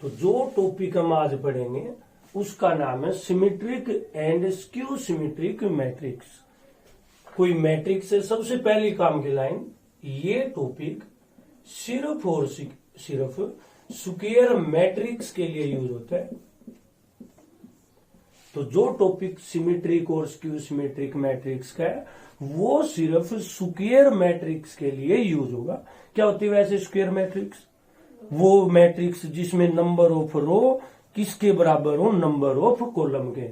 तो जो टॉपिक हम आज पढ़ेंगे उसका नाम है symmetric and skew symmetric matrix. कोई मैट्रिक्स है, सबसे पहली काम की लाइन, ये टॉपिक सिर्फ और सिर्फ स्क्वायर मैट्रिक्स के लिए यूज होता है। तो जो टॉपिक सिमेट्रिक और स्क्यू सिमेट्रिक मैट्रिक्स का है वो सिर्फ स्क्वायर मैट्रिक्स के लिए यूज होगा। क्या होती है वैसे स्क्वायर मैट्रिक्स? वो मैट्रिक्स जिसमें नंबर ऑफ रो किसके बराबर हो? नंबर ऑफ कॉलम के।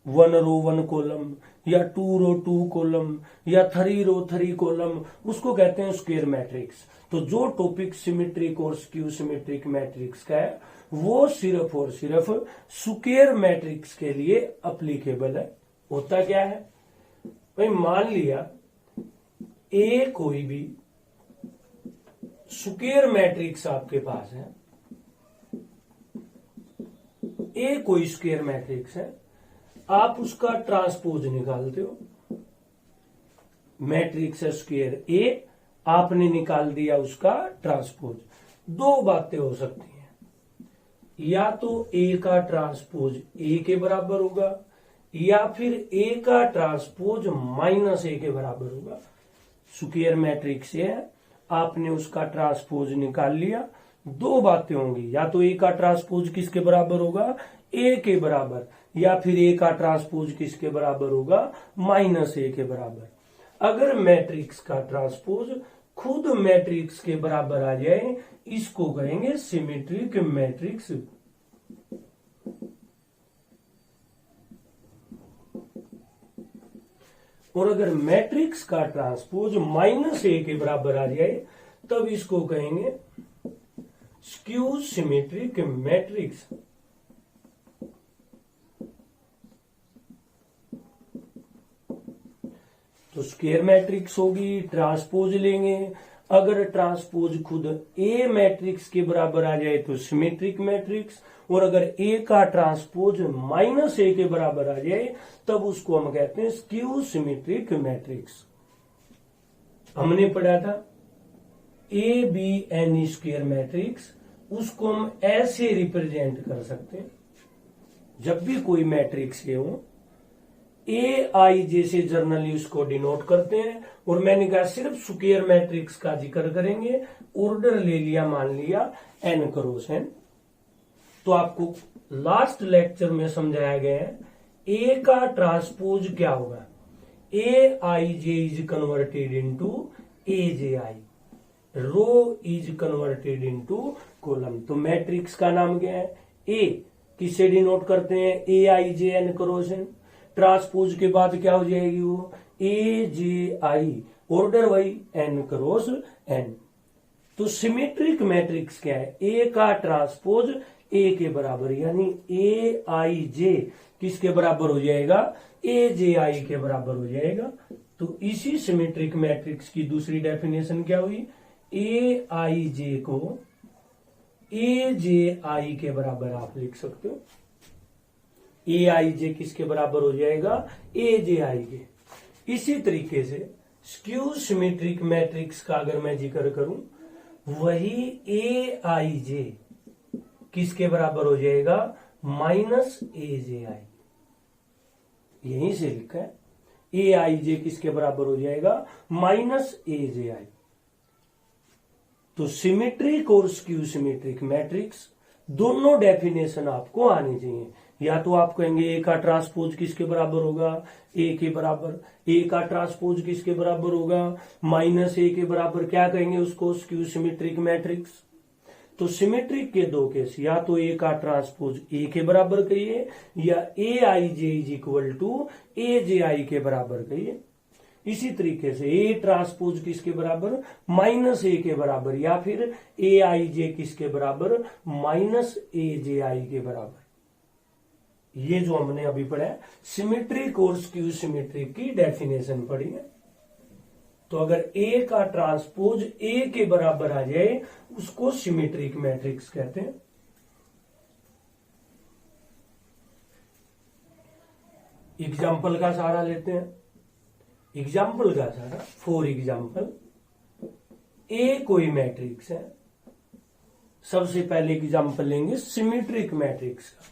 1 रो 1 कॉलम या 2 रो 2 कॉलम या 3 रो 3 कॉलम, उसको कहते हैं स्क्वायर मैट्रिक्स। तो जो टॉपिक सिमेट्रिक और स्क्यू सिमेट्रिक मैट्रिक्स का है वो सिर्फ और सिर्फ स्क्वायर मैट्रिक्स के लिए अप्लीकेबल है। होता क्या है भाई, मान लिया ए कोई भी स्क्वायर मैट्रिक्स आपके पास है, ए कोई स्क्वायर मैट्रिक्स है, आप उसका ट्रांसपोज निकालते हो। मैट्रिक्स है स्क्वायर ए, आपने निकाल दिया उसका ट्रांसपोज। दो बातें हो सकती हैं, या तो ए का ट्रांसपोज ए के बराबर होगा या फिर ए का ट्रांसपोज माइनस ए के बराबर होगा। स्क्वायर मैट्रिक्स है, आपने उसका ट्रांसपोज निकाल लिया, दो बातें होंगी, या तो ए का ट्रांसपोज किसके बराबर होगा? ए के बराबर, या फिर ए का ट्रांसपोज किसके बराबर होगा? माइनस ए के बराबर। अगर मैट्रिक्स का ट्रांसपोज खुद मैट्रिक्स के बराबर आ जाए इसको कहेंगे सिमेट्रिक मैट्रिक्स। और अगर मैट्रिक्स का ट्रांसपोज माइनस ए के बराबर आ जाए तब इसको कहेंगे स्क्यू सिमेट्रिक मैट्रिक्स। तो स्क्वायर मैट्रिक्स होगी, ट्रांसपोज लेंगे। अगर ट्रांसपोज खुद ए मैट्रिक्स के बराबर आ जाए तो सिमेट्रिक मैट्रिक्स, और अगर ए का ट्रांसपोज माइनस ए के बराबर आ जाए तब उसको हम कहते हैं स्क्यू सिमेट्रिक मैट्रिक्स। हमने पढ़ा था A be an square matrix, उसको हम ऐसे रिप्रेजेंट कर सकते हैं। जब भी कोई मैट्रिक्स के हो ए आई जैसे जर्नली उसको डिनोट करते हैं। और मैंने कहा सिर्फ स्क्वायर मैट्रिक्स का जिक्र करेंगे। ऑर्डर ले लिया, मान लिया एन क्रॉस एन। तो आपको लास्ट लेक्चर में समझाया गया है ए का ट्रांसपोज क्या होगा? A I J is converted into A J I, row is converted into column. तो मैट्रिक्स का नाम क्या है? ए किसे डिनोट करते हैं? A I J N cross N. Transpose के बाद क्या हो जाएगी वो? ए जे आई, ऑर्डर वही एन क्रॉस एन। तो सिमेट्रिक मैट्रिक्स क्या है? ए का ट्रांसपोज ए के बराबर, यानी ए आई जे किसके बराबर हो जाएगा? ए जे आई के बराबर हो जाएगा। तो इसी सिमेट्रिक मैट्रिक्स की दूसरी डेफिनेशन क्या हुई? ए आई जे को ए जे आई के बराबर आप लिख सकते हो। ए आई जे किसके बराबर हो जाएगा? ए जे आई के। इसी तरीके से स्क्यू सिमेट्रिक मैट्रिक्स का अगर मैं जिक्र करूं, वही ए आई जे किसके बराबर हो जाएगा? माइनस ए जे आई। यहीं से लिखा है ए आई जे किसके बराबर हो जाएगा? माइनस ए जे आई। तो सिमेट्रिक और स्क्यू सिमेट्रिक मैट्रिक्स दोनों डेफिनेशन आपको आनी चाहिए। या तो आप कहेंगे ए का ट्रांसपोज किसके बराबर होगा? ए के बराबर। ए का ट्रांसपोज किसके बराबर होगा? माइनस ए के बराबर। क्या कहेंगे उसको? Skew symmetric matrix. तो सिमेट्रिक के दो केस, या तो ए का ट्रांसपोज ए के बराबर कहिए या ए I J is equal to A J आई के बराबर कहिए। इसी तरीके से ए ट्रांसपोज किसके बराबर? माइनस ए के बराबर, या फिर ए आई जे किसके बराबर? माइनस ए जे आई के बराबर। ये जो हमने अभी पढ़ा है सिमेट्रिक और स्क्यू सिमेट्रिक की डेफिनेशन पढ़ी है। तो अगर ए का ट्रांसपोज ए के बराबर आ जाए उसको सिमेट्रिक मैट्रिक्स कहते हैं। एग्जाम्पल का सहारा लेते हैं। एग्जाम्पल का सहारा, फॉर एग्जाम्पल ए कोई मैट्रिक्स है सबसे पहले एग्जांपल लेंगे सिमेट्रिक मैट्रिक्स का।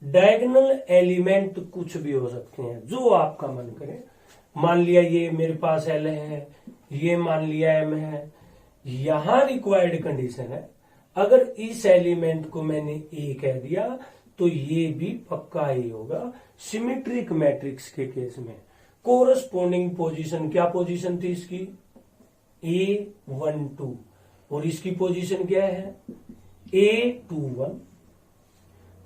डायगोनल एलिमेंट कुछ भी हो सकते हैं, जो आपका मन करे। मान लिया ये मेरे पास L है, ये मान लिया M है। यहां रिक्वायर्ड कंडीशन है, अगर इस एलिमेंट को मैंने A कह दिया तो ये भी पक्का A होगा। सिमेट्रिक मैट्रिक्स के केस में कोरस्पोंडिंग पोजीशन, क्या पोजीशन थी इसकी? A12, और इसकी पोजीशन क्या है? A21।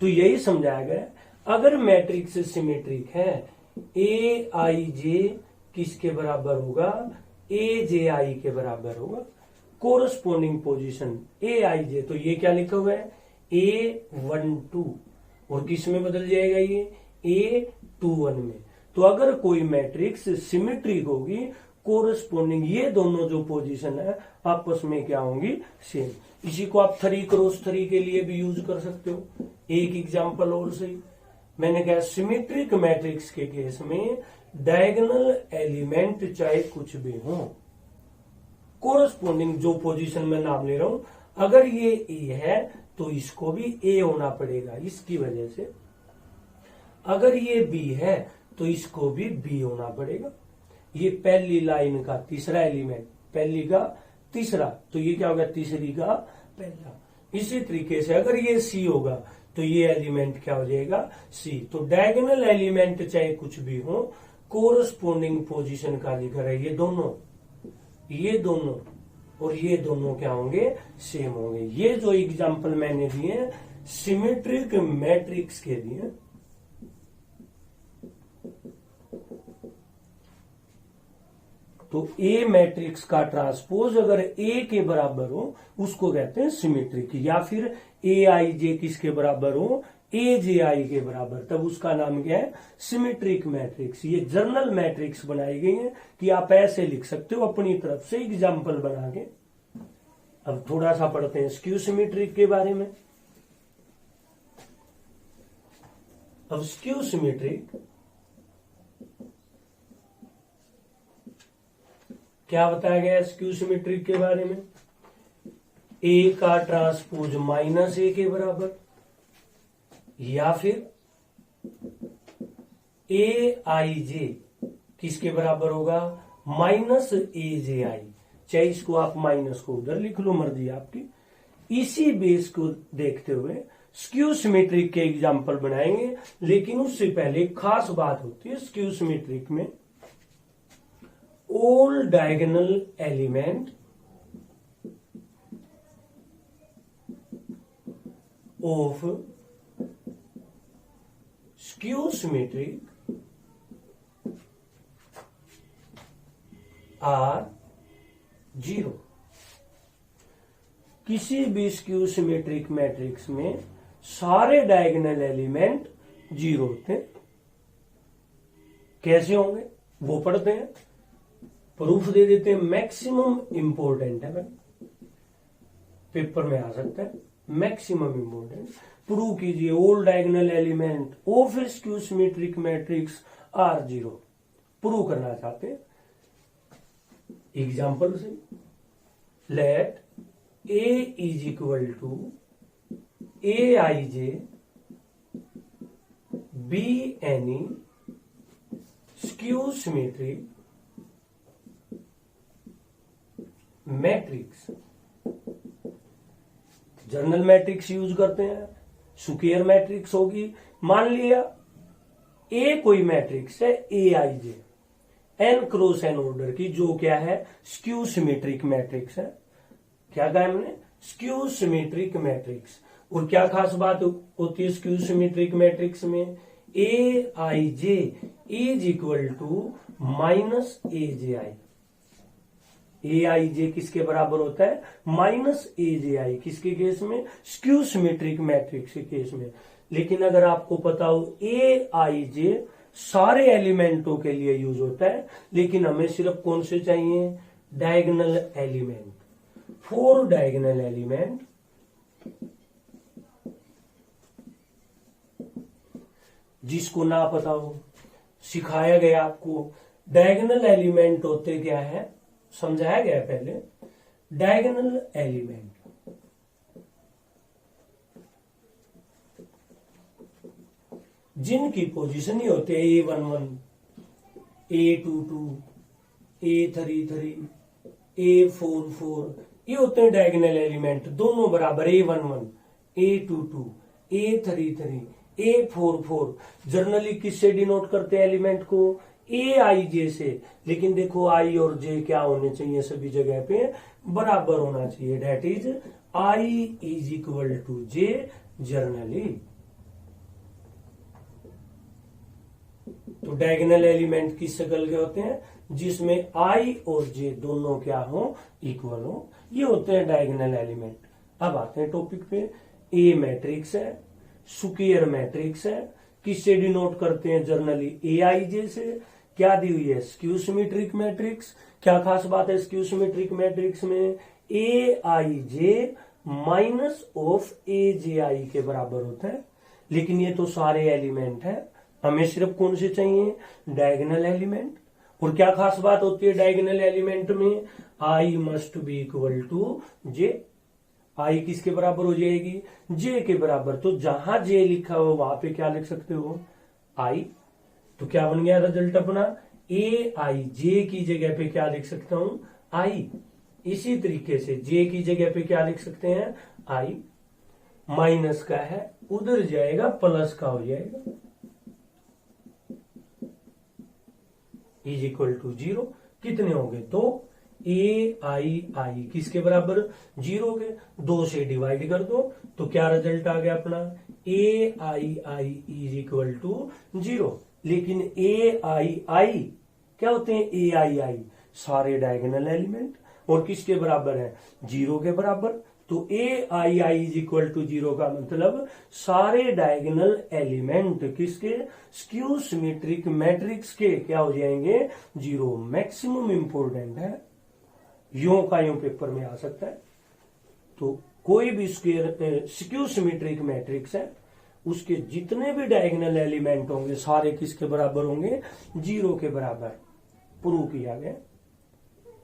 तो यही समझाया गया, अगर मैट्रिक्स सिमेट्रिक है, Aij किसके बराबर होगा? Aj के बराबर होगा। कोरस्पोंडिंग पोजीशन Aij, तो ये क्या लिखा हुआ है? A12, और किस में बदल जाएगा ये? A21 में। तो अगर कोई मैट्रिक्स सिमेट्रिक होगी, कोरस्पोंडिंग ये दोनों जो पोजीशन है आपस में क्या होंगी? सेम। इसी को आप 3x3 के लिए भी यूज कर सकते हो। एक एग्जांपल और सही, मैंने कहा सिमेट्रिक मैट्रिक्स के केस में डायगोनल एलिमेंट चाहे कुछ भी हो, कोरस्पोंडिंग जो पोजीशन में नाम ले रहा हूं, अगर ये ए है तो इसको भी ए होना पड़ेगा इसकी वजह से। अगर ये बी है तो इसको भी बी होना पड़ेगा। ये पहली लाइन का तीसरा एलिमेंट, पहली का तीसरा, तो ये क्या होगा? तीसरी का पहला। इसी तरीके से अगर ये सी होगा तो ये एलिमेंट क्या हो जाएगा? सी। तो डायगोनल एलिमेंट चाहे कुछ भी हो, कोरस्पोंडिंग पोजीशन का जिक्र है। ये दोनों और ये दोनों क्या होंगे? सेम होंगे। ये जो एग्जांपल मैंने दिए सिमेट्रिक मैट्रिक्स के दिए, तो ए मैट्रिक्स का ट्रांसपोज अगर ए के बराबर हो उसको कहते हैं सिमेट्रिक, या फिर ए आई जे किसके बराबर हो? ए जे आई के बराबर, तब उसका नाम क्या है? Symmetric matrix. ये जर्नल मैट्रिक्स बनाई गई है कि आप ऐसे लिख सकते हो अपनी तरफ से एग्जाम्पल बना के। अब थोड़ा सा पढ़ते हैं स्क्यू सिमेट्रिक के बारे में। अब स्क्यू सिमेट्रिक क्या बताया गया स्क्यू सिमेट्रिक के बारे में? ए का ट्रांसपोज -a के बराबर, या फिर Aij किसके बराबर होगा? -Aj। चाहे इसको आप माइनस को उधर लिख लो, मर्जी आपकी। इसी बेस को देखते हुए स्क्यू सिमेट्रिक के एग्जाम्पल बनाएंगे, लेकिन उससे पहले खास बात होती है स्क्यू सिमेट्रिक में, all diagonal element of skew symmetric are 0। किसी भी स्क्यू सिमेट्रिक मैट्रिक्स में सारे डायगोनल एलिमेंट 0 होते हैं। कैसे होंगे वो पढ़ते हैं, प्रूफ दे देते हैं। मैक्सिमम इंपोर्टेंट है भाई, पेपर में आ सकता है। मैक्सिमम इंपोर्टेंट प्रूव कीजिए, all diagonal element of skew symmetric matrix are 0। Prove करना चाहते हैं एग्जांपल से। Let A is equal to Aij be any skew symmetric matrix. General matrix use करते हैं, स्क्वायर मैट्रिक्स होगी। मान लिया ए कोई मैट्रिक्स है Aij, n cross n order की, जो क्या है? स्क्यू सिमेट्रिक मैट्रिक्स है। क्या कहा हमने? Skew symmetric matrix. और क्या खास बात होती है स्क्यू सिमेट्रिक मैट्रिक्स में? Aij is equal to -Aj। Aij किसके बराबर होता है? -Aj। किसके केस में? स्क्यू सिमेट्रिक मैट्रिक्स के केस में। लेकिन अगर आपको पता हो Aij सारे एलिमेंटों के लिए यूज होता है, लेकिन हमें सिर्फ कौन से चाहिए? Diagonal element. 4 डायगोनल एलिमेंट जिसको ना पता हो, सिखाया गया आपको। डायगोनल एलिमेंट होते क्या है? समझाया गया पहले। डायगोनल एलिमेंट जिनकी पोजीशन ही होते हैं A11, A22, A33, A44, ये होते हैं डायगोनल एलिमेंट, दोनों बराबर A11, A22, A33, A44। Generally किससे डिनोट करते हैं एलिमेंट को? AIJ से। लेकिन देखो I और J क्या होने चाहिए, सभी जगह पे बराबर होना चाहिए, that is I is equal to J generally. तो डायगोनल एलिमेंट किस शक्ल के होते हैं? जिसमें I और J दोनों क्या हो? इक्वल हो, ये होते हैं डायगोनल एलिमेंट। अब आते हैं टॉपिक पे। ए मैट्रिक्स है, स्क्वायर मैट्रिक्स है, किससे डिनोट करते हैं? जनरली AIJ से। क्या दी हुई है? Skew symmetric matrix. क्या खास बात है स्क्यू सिमेट्रिक मैट्रिक्स में? AIJ माइनस ऑफ AJI के बराबर होता है। लेकिन ये तो सारे एलिमेंट है, हमें सिर्फ कौन से चाहिए? Diagonal element. और क्या खास बात होती है डायगोनल एलिमेंट में? I must be equal to J। I किसके बराबर हो जाएगी? J के बराबर। तो जहां J लिखा हो वहां पे क्या लिख सकते हो? I। तो क्या बन गया रिजल्ट अपना? AIJ की जगह पे क्या लिख सकता हूं? I। इसी तरीके से J की जगह पे क्या लिख सकते हैं? I। माइनस का है, उधर जाएगा प्लस का हो जाएगा, इज इक्वल टू 0। कितने होंगे? 2। AII किसके बराबर? 0 के। 2 से डिवाइड कर दो तो क्या रिजल्ट आ गया अपना? AII is equal to 0। लेकिन AII क्या होते हैं? AII सारे डायगोनल एलिमेंट, और किसके बराबर है? 0 के बराबर। तो AII इज इक्वल टू 0 का मतलब सारे डायगोनल एलिमेंट किसके? स्क्यू सिमेट्रिक मैट्रिक्स के क्या हो जाएंगे? 0। मैक्सिमम इंपोर्टेंट है, यूं का यूं पेपर में आ सकता है। तो कोई भी स्क्यू सिमेट्रिक मैट्रिक्स है, उसके जितने भी डायगोनल एलिमेंट होंगे सारे किसके बराबर होंगे? 0 के बराबर। प्रूव किया गया।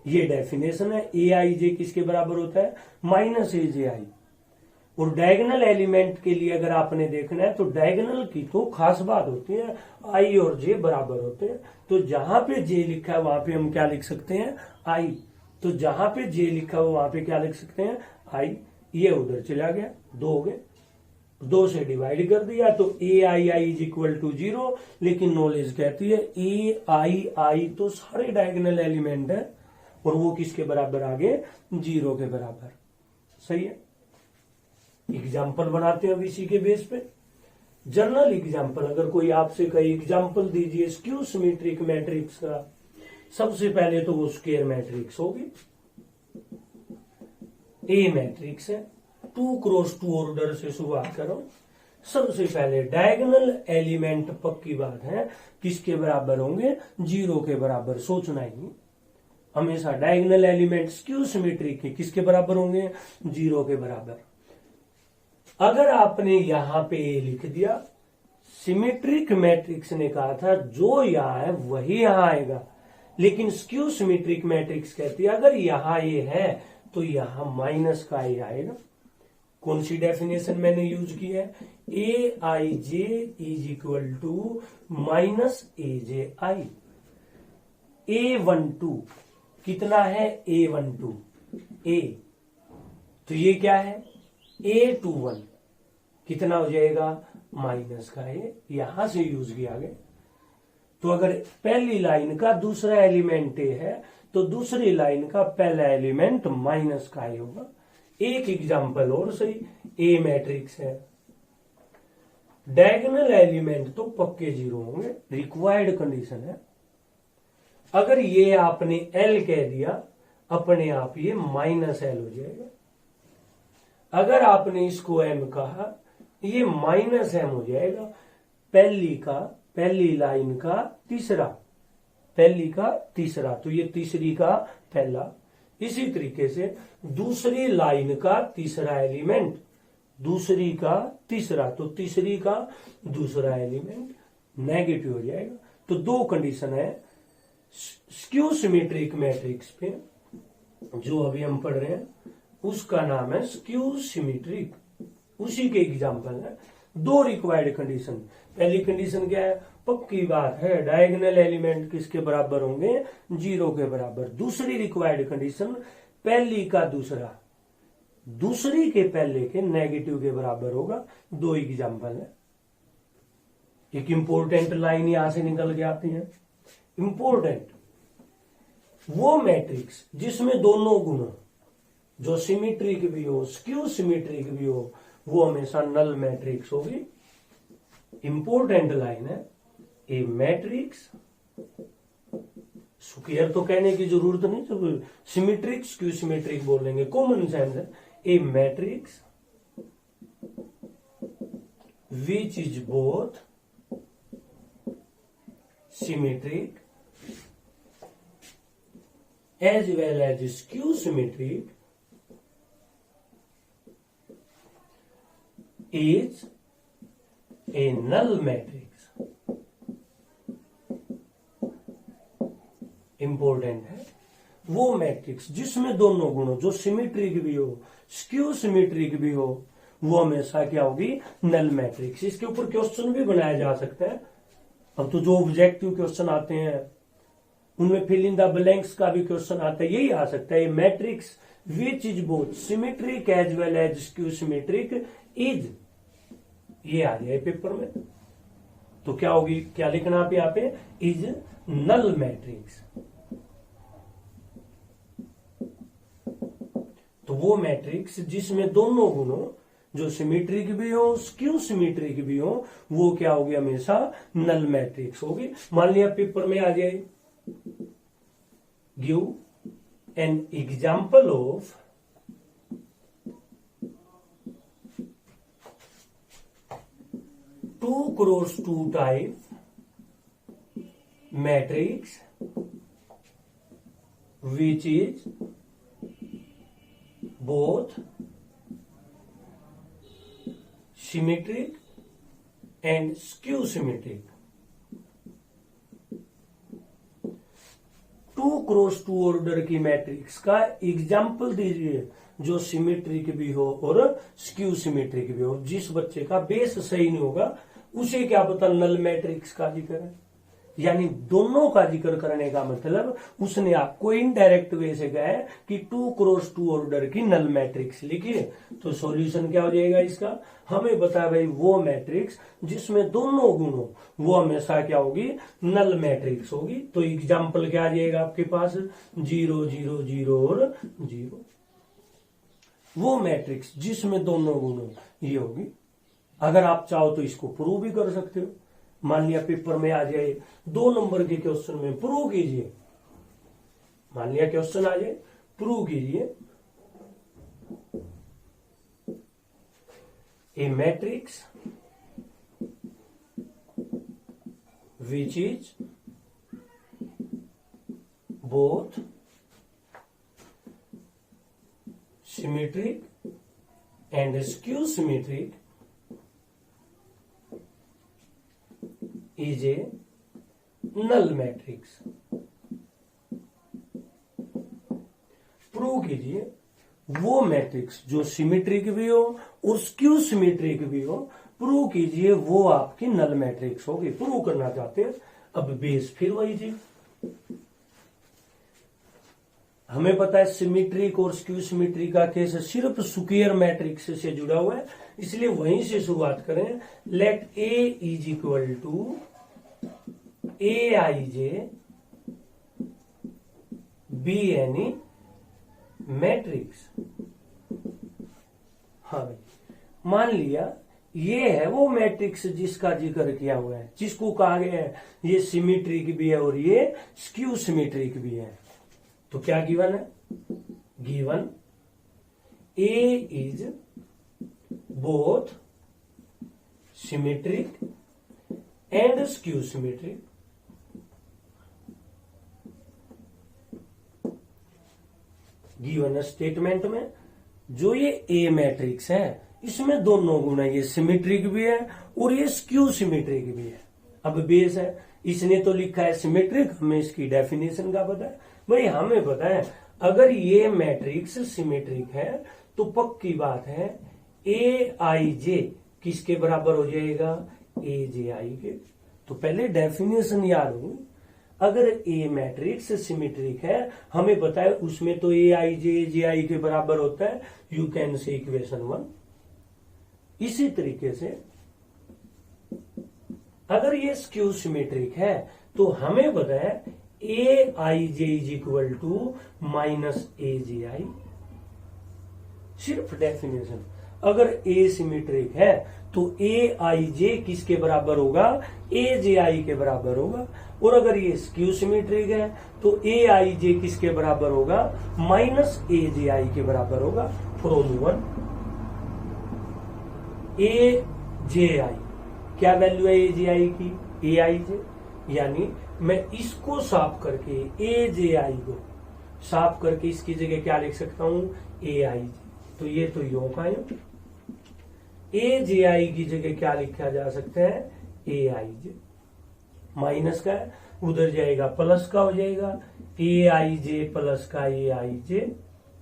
ये डेफिनेशन है। AIJ किसके बराबर होता है? Minus AJI। और डायगोनल एलिमेंट के लिए अगर आपने देखना है तो डायगोनल की तो खास बात होती है, I और J बराबर होते हैं। तो जहां पे J लिखा है वहां पे हम क्या लिख सकते हैं? I। तो जहां पे J लिखा हो वहां पे क्या लिख सकते हैं? I। ये उधर चला गया, 2 हो गए, 2 से डिवाइड कर दिया तो AII इज इक्वल टू 0। लेकिन नॉलेज कहती है AII तो सारे डायगोनल एलिमेंट है, और वो किसके बराबर आ गए? 0 के बराबर। सही है। एग्जाम्पल बनाते हैं अब इसी के बेस पे। जनरल एग्जाम्पल, अगर कोई आपसे कहे एग्जाम्पल दीजिए स्क्यू सिमेट्रिक मैट्रिक्स का, सबसे पहले तो वो स्क्वायर मैट्रिक्स होगी। ए मैट्रिक्स है, 2 क्रॉस 2 ऑर्डर से शुरुआत करो। सबसे पहले डायगोनल एलिमेंट पक्की बात है किसके बराबर होंगे? 0 के बराबर। सोचना ही हमेशा डायगोनल एलिमेंट स्क्यू सिमेट्रिक के किसके बराबर होंगे? 0 के बराबर। अगर आपने यहां पे ए लिख दिया, सिमेट्रिक मैट्रिक्स ने कहा था जो यहां है वही यहां आएगा, लेकिन स्क्यू सिमेट्रिक मैट्रिक्स कहती है अगर यहां ए है तो यहां माइनस का ए आएगा। कौन सी डेफिनेशन मैंने यूज की है? AIJ is equal to minus AJI। A12 कितना है? A12 A। तो ये क्या है? A21 कितना हो जाएगा? माइनस का ए। यहां से यूज किया गया। तो अगर पहली लाइन का दूसरा एलिमेंट ए है तो दूसरी लाइन का पहला एलिमेंट माइनस का ए होगा। एक एग्जांपल और सही, ए मैट्रिक्स है, डायगोनल एलिमेंट तो पक्के 0 होंगे, रिक्वायर्ड कंडीशन है। अगर ये आपने L कह दिया अपने आप ये माइनस L हो जाएगा। अगर आपने इसको M कहा ये माइनस M हो जाएगा। पहली लाइन का तीसरा, पहली का तीसरा, तो ये तीसरी का पहला। इसी तरीके से दूसरी लाइन का तीसरा एलिमेंट, दूसरी का तीसरा, तो तीसरी का दूसरा एलिमेंट नेगेटिव हो जाएगा। तो 2 कंडीशन है स्क्यू सिमेट्रिक मैट्रिक्स पे, जो अभी हम पढ़ रहे हैं उसका नाम है स्क्यू सिमेट्रिक। उसी के एग्जाम्पल है। दो रिक्वायर्ड कंडीशन। पहली कंडीशन क्या है, पक्की बात है डायगोनल एलिमेंट किसके बराबर होंगे, 0 के बराबर। दूसरी रिक्वायर्ड कंडीशन, पहली का दूसरा दूसरी के पहले के नेगेटिव के बराबर होगा। दो एग्जाम्पल है। एक इंपॉर्टेंट लाइन यहां से निकल के आती है। इंपॉर्टेंट वो मैट्रिक्स जिसमें दोनों गुण, जो सिमेट्रिक भी हो स्क्यू सिमेट्रिक भी हो, वो हमेशा नल मैट्रिक्स होगी। इंपॉर्टेंट लाइन है, ए मैट्रिक्स, स्क्वायर तो कहने की जरूरत नहीं, जब सिमेट्रिक स्क्यू सिमेट्रिक बोलेंगे कॉमन सेंस है। A matrix which is both symmetric as well as skew symmetric is a null matrix। Important है वो मैट्रिक्स जिसमें दोनों गुणों, जो सिमेट्रिक भी हो स्क्यू सिमेट्रिक भी हो, वो हमेशा क्या होगी, नल मैट्रिक्स। इसके ऊपर क्वेश्चन भी बनाया जा सकता है। अब तो जो ऑब्जेक्टिव क्वेश्चन आते हैं उनमें फिल इन द ब्लैंक्स का भी क्वेश्चन आता है, यही आ सकता है। Matrix which is both symmetric as well as skew symmetric is, ये आ जाए पेपर में तो क्या होगी, क्या लिखना आप यहाँ पे, इज नल मैट्रिक्स। तो वो मैट्रिक्स जिसमें दोनों गुणों, जो सिमेट्रिक भी हो स्क्यू सिमेट्रिक भी हो, वो क्या होगी, हमेशा नल मैट्रिक्स होगी। मान लिया पेपर में आ जाए, give an example of two cross two type matrix which is both symmetric and skew symmetric। 2x2 order की मैट्रिक्स का एग्जाम्पल दीजिए जो सिमेट्रिक भी हो और स्क्यू सिमेट्रिक भी हो। जिस बच्चे का बेस सही नहीं होगा उसे क्या पता नल मैट्रिक्स का जिक्र है, यानी दोनों का जिक्र करने का मतलब उसने आपको इनडायरेक्ट वे से कहा है कि 2x2 ऑर्डर की नल मैट्रिक्स लिखिए। तो सॉल्यूशन क्या हो जाएगा इसका, हमें बता भाई वो मैट्रिक्स जिसमें दोनों गुण हो वो हमेशा क्या होगी, नल मैट्रिक्स होगी। तो एग्जाम्पल क्या आ जाएगा आपके पास, 0 0 0 और 0। वो मैट्रिक्स जिसमें दोनों गुण हो ये होगी। अगर आप चाहो तो इसको प्रूव भी कर सकते हो। मान लिया पेपर में आ जाए 2 नंबर के क्वेश्चन में प्रूव कीजिए, मान लिया क्वेश्चन आ जाए प्रूव कीजिए a matrix which is both symmetric and skew symmetric is a null matrix. Prove कीजिए वो मैट्रिक्स जो सिमेट्रिक भी हो और स्क्यू सिमेट्रिक भी हो, प्रूव कीजिए वो आपकी नल मैट्रिक्स होगी। प्रूव करना चाहते हैं। अब बेस फिर वही जी, हमें पता है सिमेट्रिक और स्क्यू सिमेट्रिक का केस सिर्फ स्क्वायर मैट्रिक्स से जुड़ा हुआ है, इसलिए वहीं से शुरुआत करें। Let A is equal to A I J be any matrix. हाँ भाई, मान लिया ये है वो मैट्रिक्स जिसका जिक्र किया हुआ है, जिसको कहा गया है ये सिमेट्रिक भी है और ये स्क्यू सिमेट्रिक भी है। तो क्या गिवन है, given A is both symmetric and skew symmetric. Given statement में जो ये ए मैट्रिक्स है इसमें दोनों गुण है, ये सिमेट्रिक भी है और ये स्क्यू सिमेट्रिक भी है। अब बेस है, इसने तो लिखा है सिमेट्रिक, हमें इसकी डेफिनेशन का पता है। भाई हमें पता है अगर ये मैट्रिक्स सिमेट्रिक है तो पक्की बात है ए आई जे किसके बराबर हो जाएगा, ए जे आई के। तो पहले डेफिनेशन याद हो, अगर ए मैट्रिक्स सिमेट्रिक है, हमें पता है उसमें तो ए आई जे आई के बराबर होता है, यू कैन से इक्वेशन 1। इसी तरीके से अगर ये स्क्यू सिमेट्रिक है तो हमें पता है ए I J is equal to minus A J आई। सिर्फ डेफिनेशन, अगर ए सिमेट्रिक है तो ए आई जे किसके बराबर होगा, ए जे आई के बराबर होगा। और अगर ये स्क्यू सिमेट्रिक है तो ए आई जे किसके बराबर होगा, माइनस ए जे आई के बराबर होगा। फ्रॉम 1 ए जे आई, क्या वैल्यू है ए जे आई की, ए आई जे, यानी मैं इसको साफ करके ए जे आई को साफ करके इसकी जगह क्या लिख सकता हूं, ए आई जे। तो ये तो यो का यो, ए जे आई की जगह क्या लिखा जा सकता है, ए आई जे। माइनस का है, उधर जाएगा प्लस का हो जाएगा, ए आई जे प्लस का ए आई जे,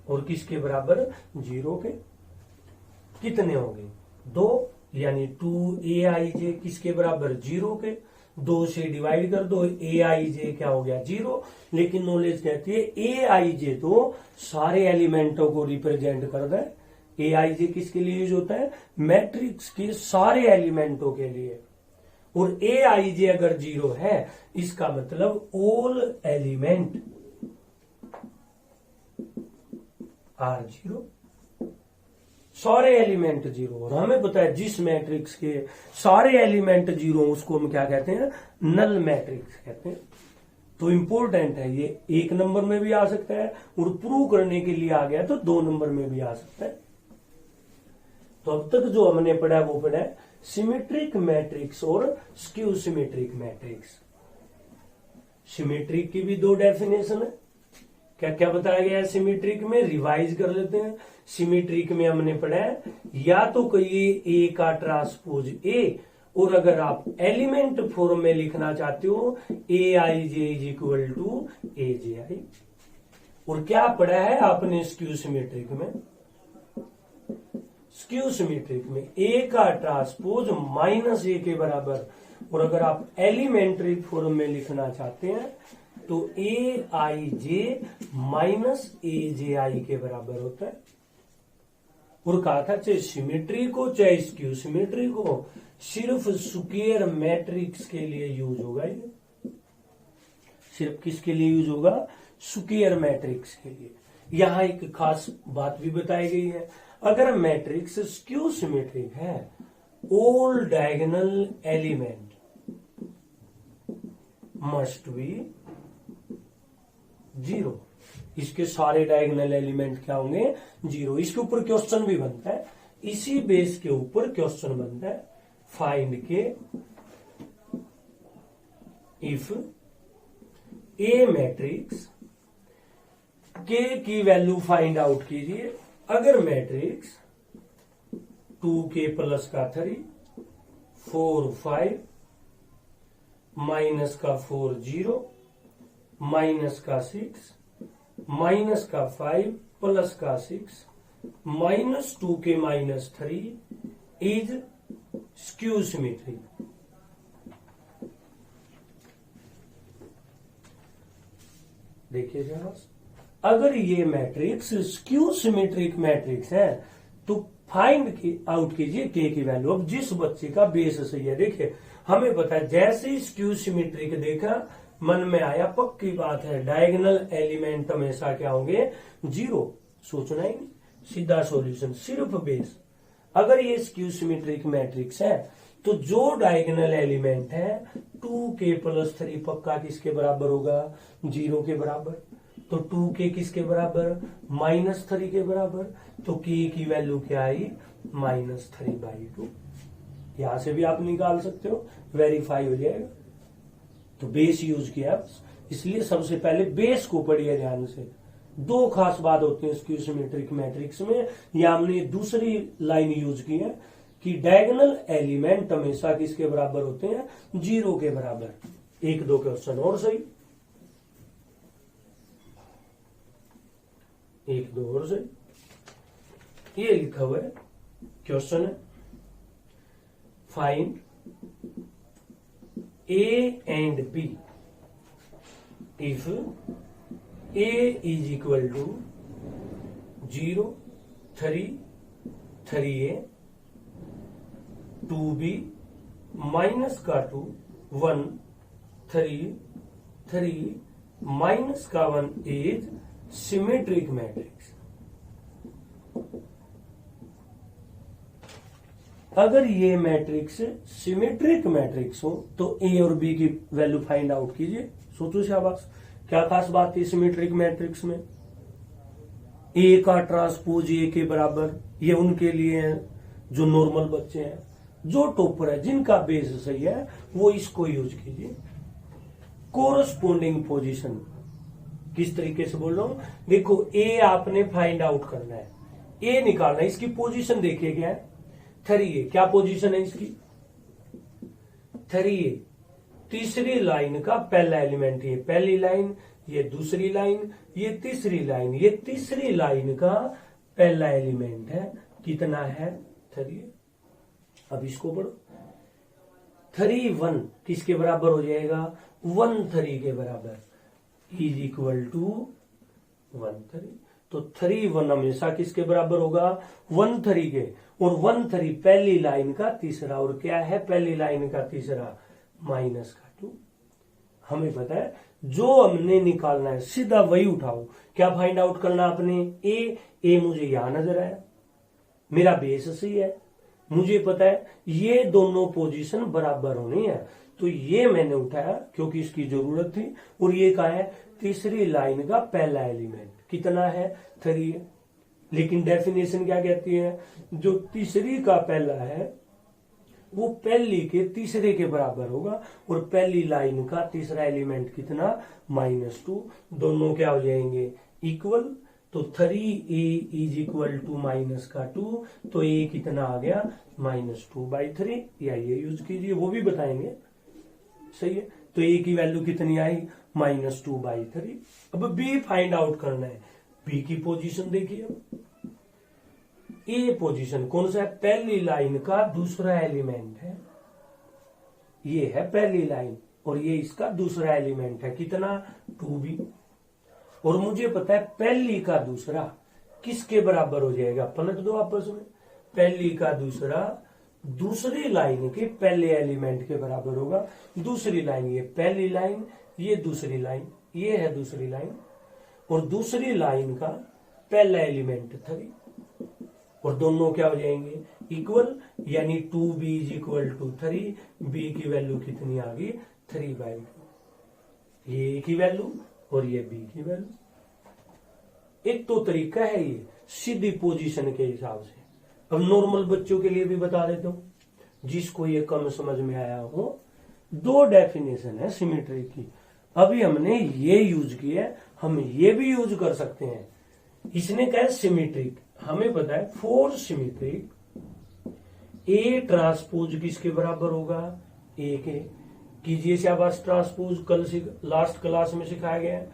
और किसके बराबर, 0 के। कितने हो गए, 2, यानी 2 ए आई जे किसके बराबर, 0 के। 2 से डिवाइड कर दो, ए आई जे क्या हो गया, 0। लेकिन नॉलेज कहती है ए आई जे तो सारे एलिमेंटों को रिप्रेजेंट करता है। ए आई जे किसके लिए यूज होता है, मैट्रिक्स के सारे एलिमेंटों के लिए। और ए आई जे अगर 0 है, इसका मतलब ऑल एलिमेंट आर 0, सारे एलिमेंट 0। और हमें पता है जिस मैट्रिक्स के सारे एलिमेंट 0 उसको हम क्या कहते हैं, नल मैट्रिक्स कहते हैं। तो इंपॉर्टेंट है ये, 1 नंबर में भी आ सकता है और प्रूव करने के लिए आ गया तो 2 नंबर में भी आ सकता है। तो अब तक जो हमने पढ़ा वो पढ़ा है सिमेट्रिक मैट्रिक्स और स्क्यू सिमेट्रिक मैट्रिक्स। सिमेट्रिक की भी 2 डेफिनेशन है। क्या क्या बताया गया है सिमेट्रिक में, रिवाइज कर लेते हैं। सिमेट्रिक में हमने पढ़ा है या तो कहिए ए का ट्रांसपोज ए, और अगर आप एलिमेंट फॉर्म में लिखना चाहते हो ए I J is equal to A J आई। और क्या पढ़ा है आपने स्क्यू सिमेट्रिक में, स्क्यू सिमेट्रिक में ए का ट्रांसपोज माइनस ए के बराबर। और अगर आप एलिमेंट्री फॉर्म में लिखना चाहते हैं तो ए I J minus A J आई के बराबर होता है। और कहा था चाहे सिमेट्री को चाहे स्क्यू सिमेट्री को, सिर्फ स्क्वायर मैट्रिक्स के लिए यूज होगा ये। सिर्फ किसके लिए यूज होगा, स्क्वायर मैट्रिक्स के लिए। यहां एक खास बात भी बताई गई है, अगर मैट्रिक्स स्क्यू सिमेट्रिक है, all diagonal element must be 0। इसके सारे डायगोनल एलिमेंट क्या होंगे, 0। इसके ऊपर क्वेश्चन भी बनता है, इसी बेस के ऊपर क्वेश्चन बनता है, फाइंड के इफ ए मैट्रिक्स के की वैल्यू फाइंड आउट कीजिए। अगर मैट्रिक्स 2k प्लस का 3, 4 5, माइनस का 4 0, माइनस का 6, माइनस का 5, प्लस का 6, minus 2k minus 3 is skew symmetric. देखिए जरा, अगर ये मैट्रिक्स स्क्यू सिमेट्रिक मैट्रिक्स है तो फाइंड आउट कीजिए के की वैल्यू। अब जिस बच्चे का बेस सही है, देखिए हमें पता है जैसे ही स्क्यू सिमेट्रिक देखा मन में आया, पक्की बात है डायगोनल एलिमेंट हमेशा क्या होंगे, 0। सोचना ही नहीं, सीधा सॉल्यूशन, सिर्फ बेस। अगर ये स्क्यू सिमेट्रिक मैट्रिक्स है तो जो डायगोनल एलिमेंट है 2k प्लस 3 पक्का किसके बराबर होगा, 0 के बराबर। तो 2k किसके बराबर, -3 के बराबर। तो k की वैल्यू क्या आई, -3/2। यहां से भी आप निकाल सकते हो, वेरीफाई हो जाएगा। तो बेस यूज किया, इसलिए सबसे पहले बेस को पढ़िए ध्यान से। 2 खास बात होती है स्क्यू सिमेट्रिक मैट्रिक्स में, या हमने दूसरी लाइन यूज की है कि डायगोनल एलिमेंट हमेशा किसके बराबर होते हैं, 0 के बराबर। 1-2 क्वेश्चन और सही, 1-2 और सही। ये लिखा हुआ है क्वेश्चन है, find A and B if A is equal to 0, 3, 3a, 2b minus का 2, 1, 3, 3 माइनस का 1 इज सिमेट्रिक मैट्रिक्स। अगर ये मैट्रिक्स सिमेट्रिक मैट्रिक्स हो तो ए और बी की वैल्यू फाइंड आउट कीजिए। सोचो शाबाश, क्या खास बात है सिमेट्रिक मैट्रिक्स में? ए का ट्रांसपोज ए के बराबर, ये उनके लिए है जो नॉर्मल बच्चे हैं, जो टॉपर है, जिनका बेस सही है, वो इसको यूज कीजिए। कोरस्पोंडिंग पोजीशन किस तरीके से बोल रहा हूं, देखो ए आपने फाइंड आउट करना है, ए निकालना है, इसकी पोजीशन देखिए क्या है, 3a, क्या पोजीशन है इसकी, 3a, तीसरी लाइन का पहला एलिमेंट, ये पहली लाइन, ये दूसरी लाइन, ये तीसरी लाइन, ये तीसरी लाइन का पहला एलिमेंट है, कितना है 3a। अब इसको पढ़ो, 3 1 किसके बराबर हो जाएगा, 1 3 के बराबर, इज इक्वल टू 1 3। तो 3 1 हमेशा किसके बराबर होगा, 1 3 के, और 1 3 पहली लाइन का तीसरा, और क्या है पहली लाइन का तीसरा, माइनस का 2। हमें पता है जो हमने निकालना है सीधा वही उठाओ। क्या फाइंड आउट करना आपने, ए मुझे यहां नजर आया, मेरा बेस सही है, मुझे पता है ये दोनों पोजीशन बराबर होनी है, तो ये मैंने उठाया क्योंकि इसकी जरूरत थी। और ये क्या है, तीसरी लाइन का पहला एलिमेंट कितना है, 3 है। लेकिन डेफिनेशन क्या कहती है, जो तीसरी का पहला है वो पहली के तीसरे के बराबर होगा, और पहली लाइन का तीसरा एलिमेंट कितना, -2। दोनों क्या हो जाएंगे, इक्वल। तो 3a is equal to minus का 2, तो a कितना आ गया, -2/3, या ये यूज कीजिए, वो भी बताएंगे, सही है। तो a की वैल्यू कितनी आई, -2/3। अब b फाइंड आउट करना है, b की पोजीशन देखिए। ए पोजीशन कौन सा है, पहली लाइन का दूसरा एलिमेंट है, ये है पहली लाइन, और ये इसका दूसरा एलिमेंट है, कितना, 2b। और मुझे पता है पहली का दूसरा किसके बराबर हो जाएगा, पलट दो आपस में, पहली का दूसरा दूसरी लाइन के पहले एलिमेंट के बराबर होगा। दूसरी लाइन, ये पहली लाइन, ये दूसरी लाइन, ये है दूसरी लाइन, और दूसरी लाइन का पहला एलिमेंट 3, और दोनों क्या हो जाएंगे, इक्वल, यानी 2b is equal to 3, b की वैल्यू कितनी आ गई, 3/2। ये a की वैल्यू और ये b की वैल्यू। एक तो तरीका है ये सीधी पोजीशन के हिसाब से। अब नॉर्मल बच्चों के लिए भी बता देता हूं, जिसको ये कम समझ में आया हो। 2 डेफिनेशन है सिमेट्री की, अभी हमने ये यूज किया है, हम ये भी यूज कर सकते हैं। इसने कहा सिमेट्रिक, हमें पता है फॉर सिमेट्रिक ए ट्रांसपोज किसके बराबर होगा, ए के। कीजिए शाबाश ट्रांसपोज, कल लास्ट क्लास में सिखाया गया है।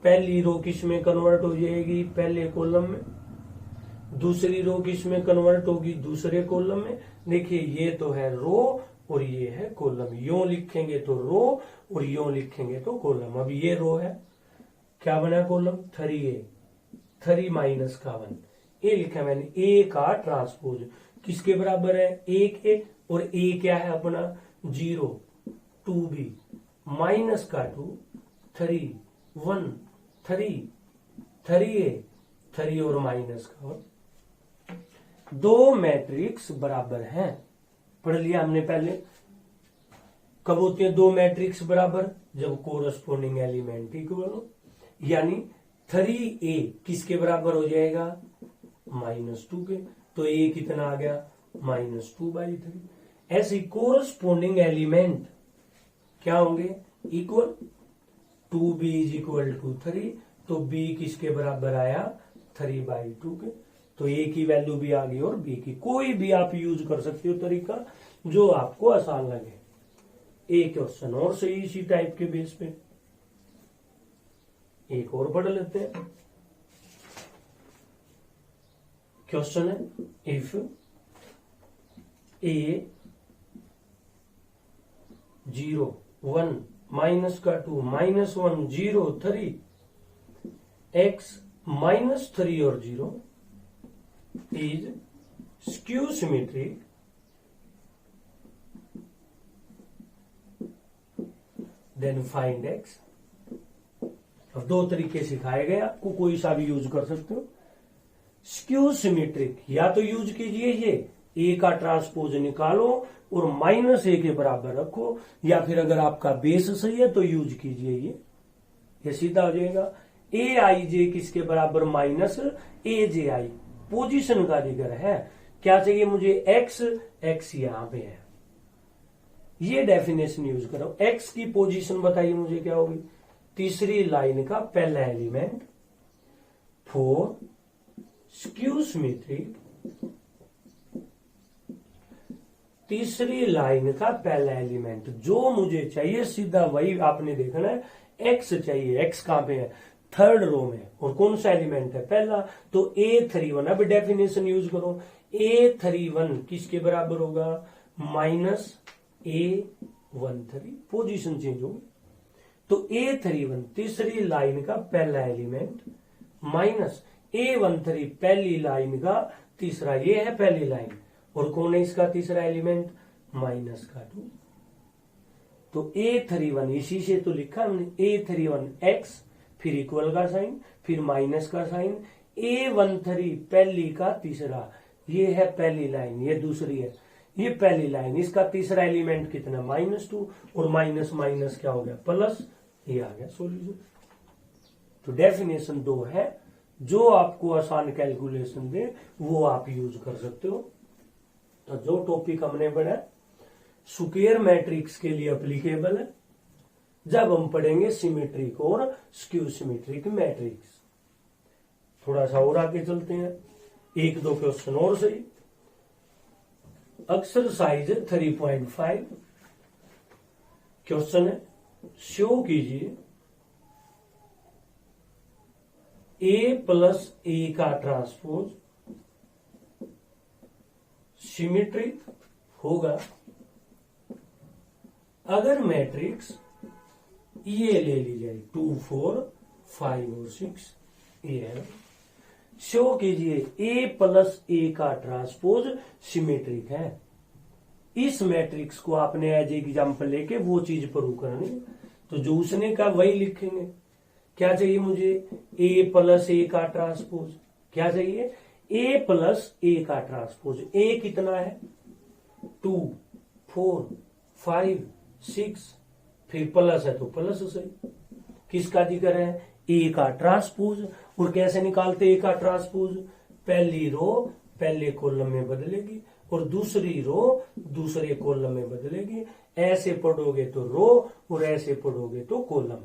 पहली रो किस में कन्वर्ट हो जाएगी, पहले कॉलम में, दूसरी रो किस में कन्वर्ट होगी, दूसरे कॉलम में। देखिए ये तो है रो और ये है कॉलम, यूं लिखेंगे तो रो और यूं लिखेंगे तो कॉलम। अब ये रो है, क्या बना कॉलम, 3a, 3 माइनस का 1, ए लिखा मैंने, ए का ट्रांसपोज किसके बराबर है, ए के, और ए क्या है अपना 0, 2b माइनस का 2, 3 1 3 3a, 3 और माइनस का 1। 2 मैट्रिक्स बराबर हैं, पढ़ लिया हमने पहले। कब होते हैं 2 मैट्रिक्स बराबर, जब कोरस्पोंडिंग एलिमेंट इक्वल हो, यानी 3a किसके बराबर हो जाएगा, -2 के। तो a कितना आ गया, -2/3। ऐसे कोरस्पोंडिंग एलिमेंट क्या होंगे, equal. 2b is equal to 3, तो b किसके बराबर आया, 3/2 के। तो a की वैल्यू भी आ गई और b की। कोई भी आप यूज कर सकते हो तरीका जो आपको आसान लगे। एक क्वेश्चन और सही इसी टाइप के बेस पे, एक और पढ़ लेते हैं। क्वेश्चन है, इफ a 0 1 माइनस का 2 -1 0 3 x -3 और 0 is skew symmetric then find x। अब दो तरीके सिखाए गए आपको, कोई सा भी यूज कर सकते हो। स्क्यू सिमेट्रिक या तो यूज कीजिए ये a का ट्रांसपोज निकालो और -a के बराबर रखो, या फिर अगर आपका बेस सही है तो यूज कीजिए ये सीधा हो जाएगा। ए आई जे किसके बराबर -aj। पोजीशन का जिक्र है, क्या चाहिए मुझे x यहां पे है, ये डेफिनेशन यूज करो। x की पोजीशन बताइए मुझे क्या होगी, तीसरी लाइन का पहला एलिमेंट फॉर स्क्यू सिमेट्रिक, तीसरी लाइन का पहला एलिमेंट जो मुझे चाहिए सीधा वही आपने देखना है, x चाहिए। x कहां पे है, थर्ड रो में, और कौन सा एलिमेंट है, पहला, तो A31। अब डेफिनेशन यूज करो, A31 किसके बराबर होगा, -A13। पोजीशन चेंज होगी, तो A31 तीसरी लाइन का पहला एलिमेंट माइनस A13 पहली लाइन का तीसरा, ये है पहली लाइन, और कौन है इसका तीसरा एलिमेंट, -2। तो A31 इसी से तो लिखा हमने, A31 x फिर इक्वल का साइन फिर माइनस का साइन, A13 पहली का तीसरा, ये है पहली लाइन, ये दूसरी है, ये पहली लाइन, इसका तीसरा एलिमेंट कितना, -2, और माइनस माइनस क्या हो गया, प्लस, ये आ गया सॉल्यूशन। तो डेफिनेशन 2 है, जो आपको आसान कैलकुलेशन दे वो आप यूज कर सकते हो। तो जो टॉपिक हमने पढ़ा स्क्वायर मैट्रिक्स के लिए एप्लीकेबल है, जब हम पढ़ेंगे सिमेट्रिक और स्क्यू सिमेट्रिक मैट्रिक्स। थोड़ा सा और आगे चलते हैं, एक दो क्वेश्चन और सही। एक्सरसाइज 3.5 क्वेश्चन है, शो कीजिए A + A का ट्रांसपोज सिमेट्रिक होगा अगर मैट्रिक्स ये ले ली जाए 2 4 5 और 6, ये है। शो कीजिए A + A का ट्रांसपोज सिमेट्रिक है। इस मैट्रिक्स को आपने एज एग्जाम्पल लेके वो चीज प्रूव करनी, तो जो उसने कहा वही लिखेंगे। क्या चाहिए मुझे, A + A का ट्रांसपोज, क्या चाहिए, A + A का ट्रांसपोज। A कितना है, 2 4 5 6, फिर प्लस है तो प्लस सही। किसका जिक्र है, A का ट्रांसपोज। और कैसे निकालते A का ट्रांसपोज, पहली रो पहले कॉलम में बदलेगी और दूसरी रो दूसरे कॉलम में बदलेगी। ऐसे पढ़ोगे तो रो और ऐसे पढ़ोगे तो कॉलम,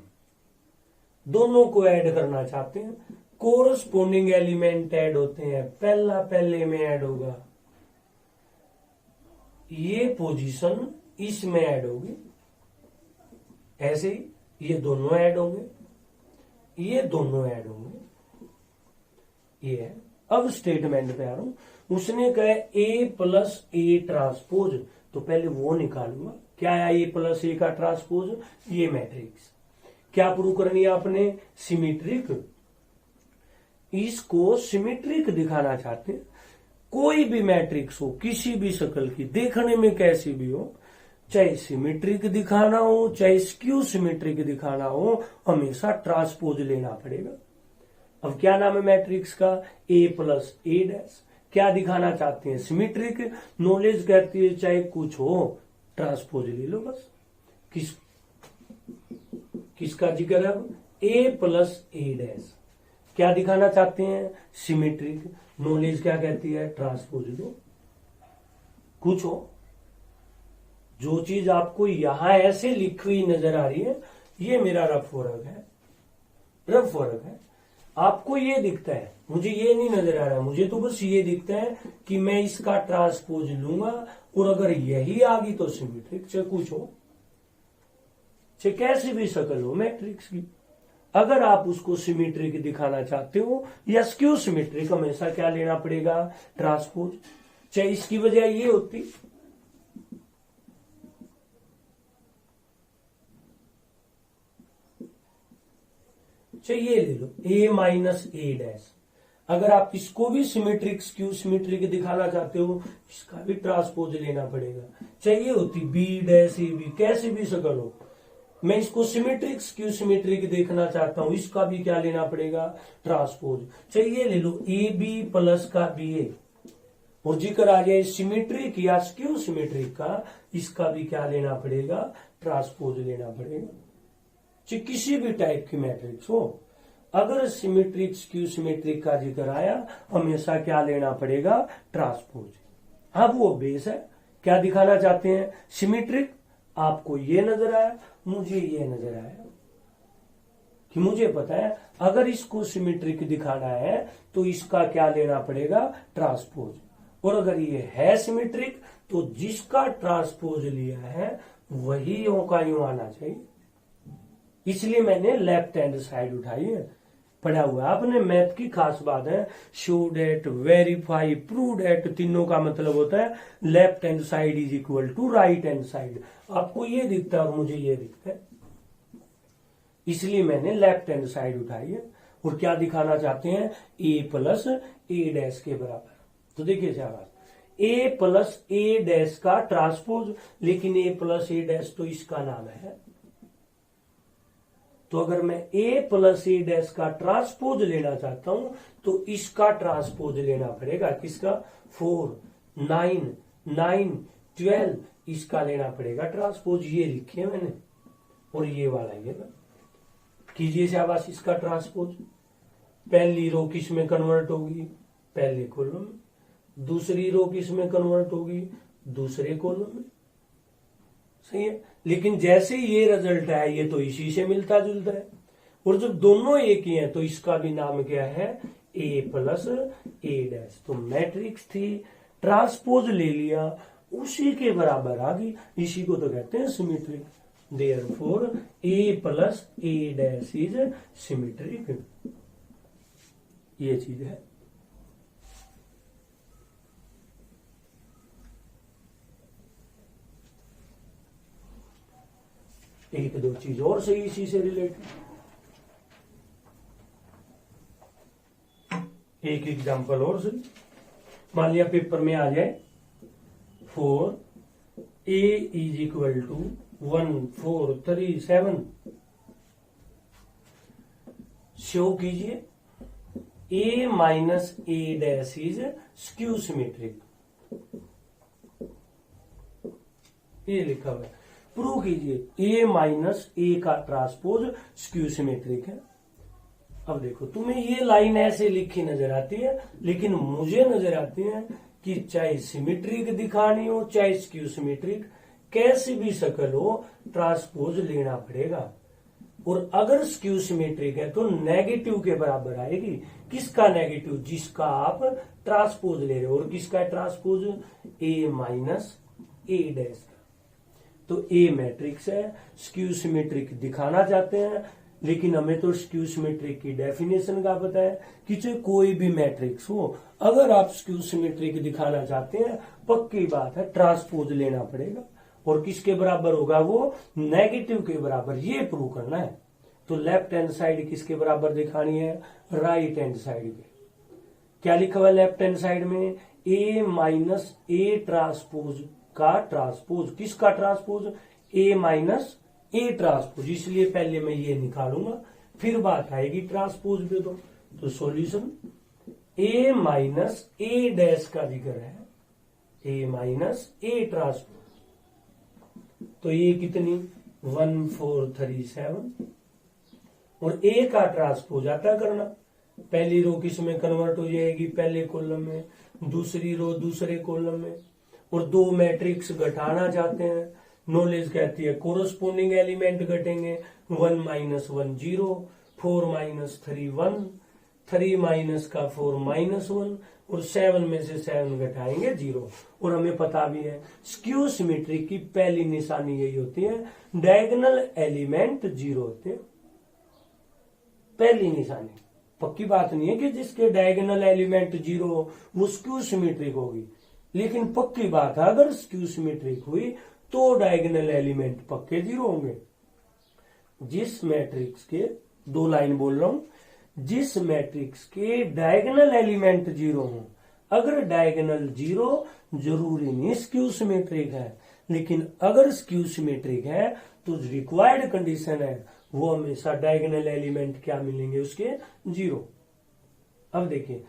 दोनों को ऐड करना चाहते हैं, कोरस्पोंडिंग एलिमेंट ऐड होते हैं, पहला पहले में ऐड होगा, ये पोजीशन इसमें ऐड होगी, ऐसे ही ये दोनों ऐड होंगे, ये दोनों ऐड होंगे, ये है। अब स्टेटमेंट पे आ रहा हूं, उसने कहा A + A ट्रांसपोज, तो पहले वो निकालूंगा। क्या है A + A का ट्रांसपोज, ये मैट्रिक्स। क्या प्रूव करनी है आपने, सिमेट्रिक। इसको सिमेट्रिक दिखाना चाहते हैं। कोई भी मैट्रिक्स हो, किसी भी शक्ल की, देखने में कैसी भी हो, चाहे सिमेट्रिक दिखाना हो चाहे स्क्यू सिमेट्रिक दिखाना हो, हमेशा ट्रांसपोज लेना पड़ेगा। अब क्या नाम है मैट्रिक्स का, A + A'। क्या दिखाना चाहते हैं, सिमेट्रिक। नॉलेज कहती है चाहे कुछ हो ट्रांसपोज ले लो बस। किसका जिक्र है, A + A'। क्या दिखाना चाहते हैं, सिमेट्रिक। नॉलेज क्या कहती है, ट्रांसपोज लो। कुछ हो, जो चीज आपको यहां ऐसे लिखी हुई नजर आ रही है, ये मेरा रफ वर्क है, रफ वर्क है। आपको ये दिखता है, मुझे ये नहीं नजर आ रहा, मुझे तो बस ये दिखता है कि मैं इसका ट्रांसपोज लूंगा और अगर यही आ गई तो सिमेट्रिक। चाहे कुछ हो, चाहे कैसी भी शक्ल हो मैट्रिक्स की, अगर आप उसको सिमेट्रिक दिखाना चाहते हो या स्क्यू सिमेट्रिक, हमेशा क्या लेना पड़ेगा, ट्रांसपोज। चाहे इसकी वजह ये होती चाहिए ले लो a माइनस ए डैश। अगर आप इसको भी सिमेट्रिक स्क्यू सिमेट्रिक दिखाना चाहते हो, इसका भी ट्रांसपोज लेना पड़ेगा। चाहिए होती बी डैश ए बी, कैसे भी शकल हो। मैं इसको सिमेट्रिक स्क्यू सिमेट्रिक देखना चाहता हूं, इसका भी क्या लेना पड़ेगा, ट्रांसपोज। चाहिए ले लो ए बी प्लस का बी ए, और जिक्र आ जाए सिमेट्रिक या स्क्यू सिमेट्रिक का, इसका भी क्या लेना पड़ेगा, ट्रांसपोज लेना पड़ेगा। चाहे किसी भी टाइप की मैट्रिक्स हो, अगर सिमेट्रिक स्क्यू सिमेट्रिक का जिक्र आया, हमेशा क्या लेना पड़ेगा, ट्रांसपोज। अब वो बेस है, क्या दिखाना चाहते हैं, सिमेट्रिक। आपको ये नजर आया, मुझे ये नजर आया कि मुझे पता है अगर इसको सिमेट्रिक दिखाना है तो इसका क्या लेना पड़ेगा, ट्रांसपोज। और अगर ये है सिमेट्रिक तो जिसका ट्रांसपोज लिया है वही यूं का यूं आना चाहिए। इसलिए मैंने लेफ्ट हैंड साइड उठाई है। पढ़ा हुआ आपने, मैथ की खास बात है, show that, verify, prove that, तीनों का मतलब होता है left hand side is equal to right hand side. आपको ये दिखता है और मुझे ये दिखता है, इसलिए मैंने लेफ्ट हैंड साइड उठाई है। और क्या दिखाना चाहते हैं, ए प्लस ए डैश के बराबर। तो देखिए शाबाश, ए प्लस ए डैश का ट्रांसपोज, लेकिन ए प्लस ए डैश तो इसका नाम है। तो अगर मैं ए प्लस ए डैश का ट्रांसपोज लेना चाहता हूं तो इसका ट्रांसपोज लेना पड़ेगा, किसका, 4, 9, 9, 12, इसका लेना पड़ेगा ट्रांसपोज। ये लिखे मैंने, और ये वाला ये कीजिए शाबाश, इसका ट्रांसपोज। पहली रो किस में कन्वर्ट होगी, पहले कॉलम में। दूसरी रो किस में कन्वर्ट होगी, दूसरे कॉलम में। सही है, लेकिन जैसे ये रिजल्ट है ये तो इसी से मिलता जुलता है। और जब दोनों एक ही हैं तो इसका भी नाम क्या है, ए प्लस ए डैश। तो मैट्रिक्स थी, ट्रांसपोज ले लिया, उसी के बराबर आ गई, इसी को तो कहते हैं symmetric. Therefore A plus A dash is symmetric. ये चीज है। एक दो चीज और सही इसी से रिलेटेड, एक एग्जांपल और सही। मान लिया पेपर में आ जाए 4 A is equal to 1 4 3 7, show कीजिए A minus A dash is skew symmetric. ये लिखा हुआ है, प्रूव कीजिए ए माइनस ए का ट्रांसपोज स्क्यू सिमेट्रिक है। अब देखो, तुम्हें ये लाइन ऐसे लिखी नजर आती है, लेकिन मुझे नजर आती है कि चाहे सिमेट्रिक दिखानी हो चाहे स्क्यू सिमेट्रिक, कैसी भी शक्ल हो ट्रांसपोज लेना पड़ेगा। और अगर स्क्यू सिमेट्रिक है तो नेगेटिव के बराबर आएगी। किसका नेगेटिव, जिसका आप ट्रांसपोज ले रहे हो। और किसका transpose, A minus A dash. तो ए मैट्रिक्स है, स्क्यू सिमेट्रिक दिखाना चाहते हैं, लेकिन हमें तो स्क्यू सिमेट्रिक की डेफिनेशन का पता है कि चाहे कोई भी मैट्रिक्स हो, अगर आप स्क्यू सिमेट्रिक दिखाना चाहते हैं, पक्की बात है ट्रांसपोज लेना पड़ेगा। और किसके बराबर होगा वो, नेगेटिव के बराबर। ये प्रूव करना है। तो लेफ्ट हैंड साइड किसके बराबर दिखानी है, राइट हैंड साइड के। क्या लिखा हुआ है लेफ्ट हैंड साइड में, ए माइनस ए ट्रांसपोज का ट्रांसपोज। किसका transpose, A minus A transpose. इसलिए पहले मैं ये निकालूंगा, फिर बात आएगी ट्रांसपोज पे। तो solution, A minus A dash का जिक्र है, ए माइनस ए ट्रांसपोज। तो ये कितनी, 1 4 3 7। और ए का ट्रांसपोज आता करना, पहली रो किस में कन्वर्ट हो जाएगी, पहले कॉलम में, दूसरी रो दूसरे कॉलम में। और दो मैट्रिक्स घटाना चाहते हैं, नॉलेज कहती है कोरोस्पोंडिंग एलिमेंट घटेंगे। 1 माइनस 1 0, 4 माइनस 3 1, 3 माइनस का 4 माइनस 1, और 7 में से 7 घटाएंगे 0। और हमें पता भी है स्क्यू सिमेट्रिक की पहली निशानी यही होती है, डायगोनल एलिमेंट 0 होते हैं। पहली निशानी, पक्की बात नहीं है कि जिसके डायगोनल एलिमेंट 0 हो वो स्क्यू सिमेट्रिक होगी, लेकिन पक्की बात है अगर स्क्यू सिमेट्रिक हुई तो डायगोनल एलिमेंट पक्के 0 होंगे। जिस मैट्रिक्स के दो लाइन बोल रहा हूं। जिस मैट्रिक्स के डायगोनल एलिमेंट 0 हो, अगर डायगोनल 0 जरूरी नहीं स्क्यू सिमेट्रिक है, लेकिन अगर स्क्यू सिमेट्रिक है तो रिक्वायर्ड कंडीशन है वो हमेशा डायगोनल एलिमेंट क्या मिलेंगे उसके 0। अब देखिए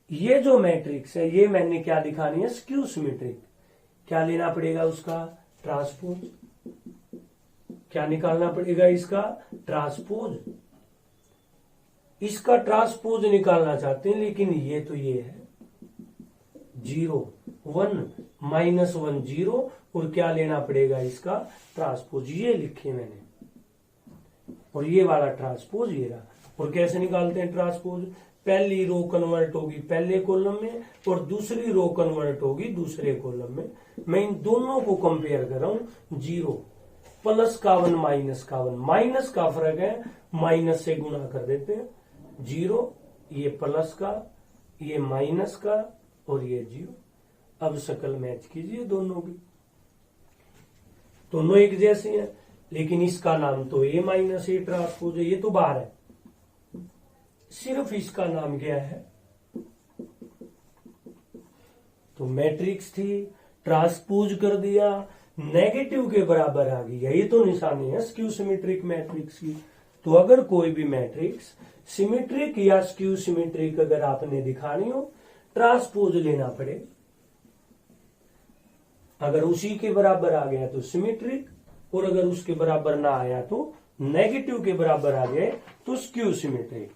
ये जो मैट्रिक्स है ये मैंने क्या दिखानी है स्क्यू सिमेट्रिक। क्या लेना पड़ेगा उसका ट्रांसपोज, क्या निकालना पड़ेगा इसका ट्रांसपोज। इसका ट्रांसपोज निकालना चाहते हैं, लेकिन ये तो ये है 0 1 -1 0 और क्या लेना पड़ेगा इसका ट्रांसपोज, ये लिखे मैंने। और ये वाला ट्रांसपोज ये रहा। और कैसे निकालते हैं ट्रांसपोज, पहली रो कन्वर्ट होगी पहले कॉलम में और दूसरी रो कन्वर्ट होगी दूसरे कॉलम में। मैं इन दोनों को कंपेयर कर रहा हूं। 0 प्लस का 1 माइनस का 1, माइनस का फर्क है, माइनस से गुणा कर देते हैं। 0 ये प्लस का, ये माइनस का और ये 0। अब शक्ल मैच कीजिए दोनों की, दोनों एक जैसी हैं, लेकिन इसका नाम तो A माइनस A ट्रांसपोज है, ये तो बाहर है। सिर्फ इसका नाम क्या है, तो मैट्रिक्स थी ट्रांसपोज कर दिया, नेगेटिव के बराबर आ गई, यही तो निशानी है स्क्यू सिमेट्रिक मैट्रिक्स की। तो अगर कोई भी मैट्रिक्स सिमेट्रिक या स्क्यू सिमेट्रिक अगर आपने दिखानी हो, ट्रांसपोज लेना पड़े। अगर उसी के बराबर आ गया तो सिमेट्रिक, और अगर उसके बराबर ना आया तो नेगेटिव के बराबर आ गए तो स्क्यू सिमेट्रिक।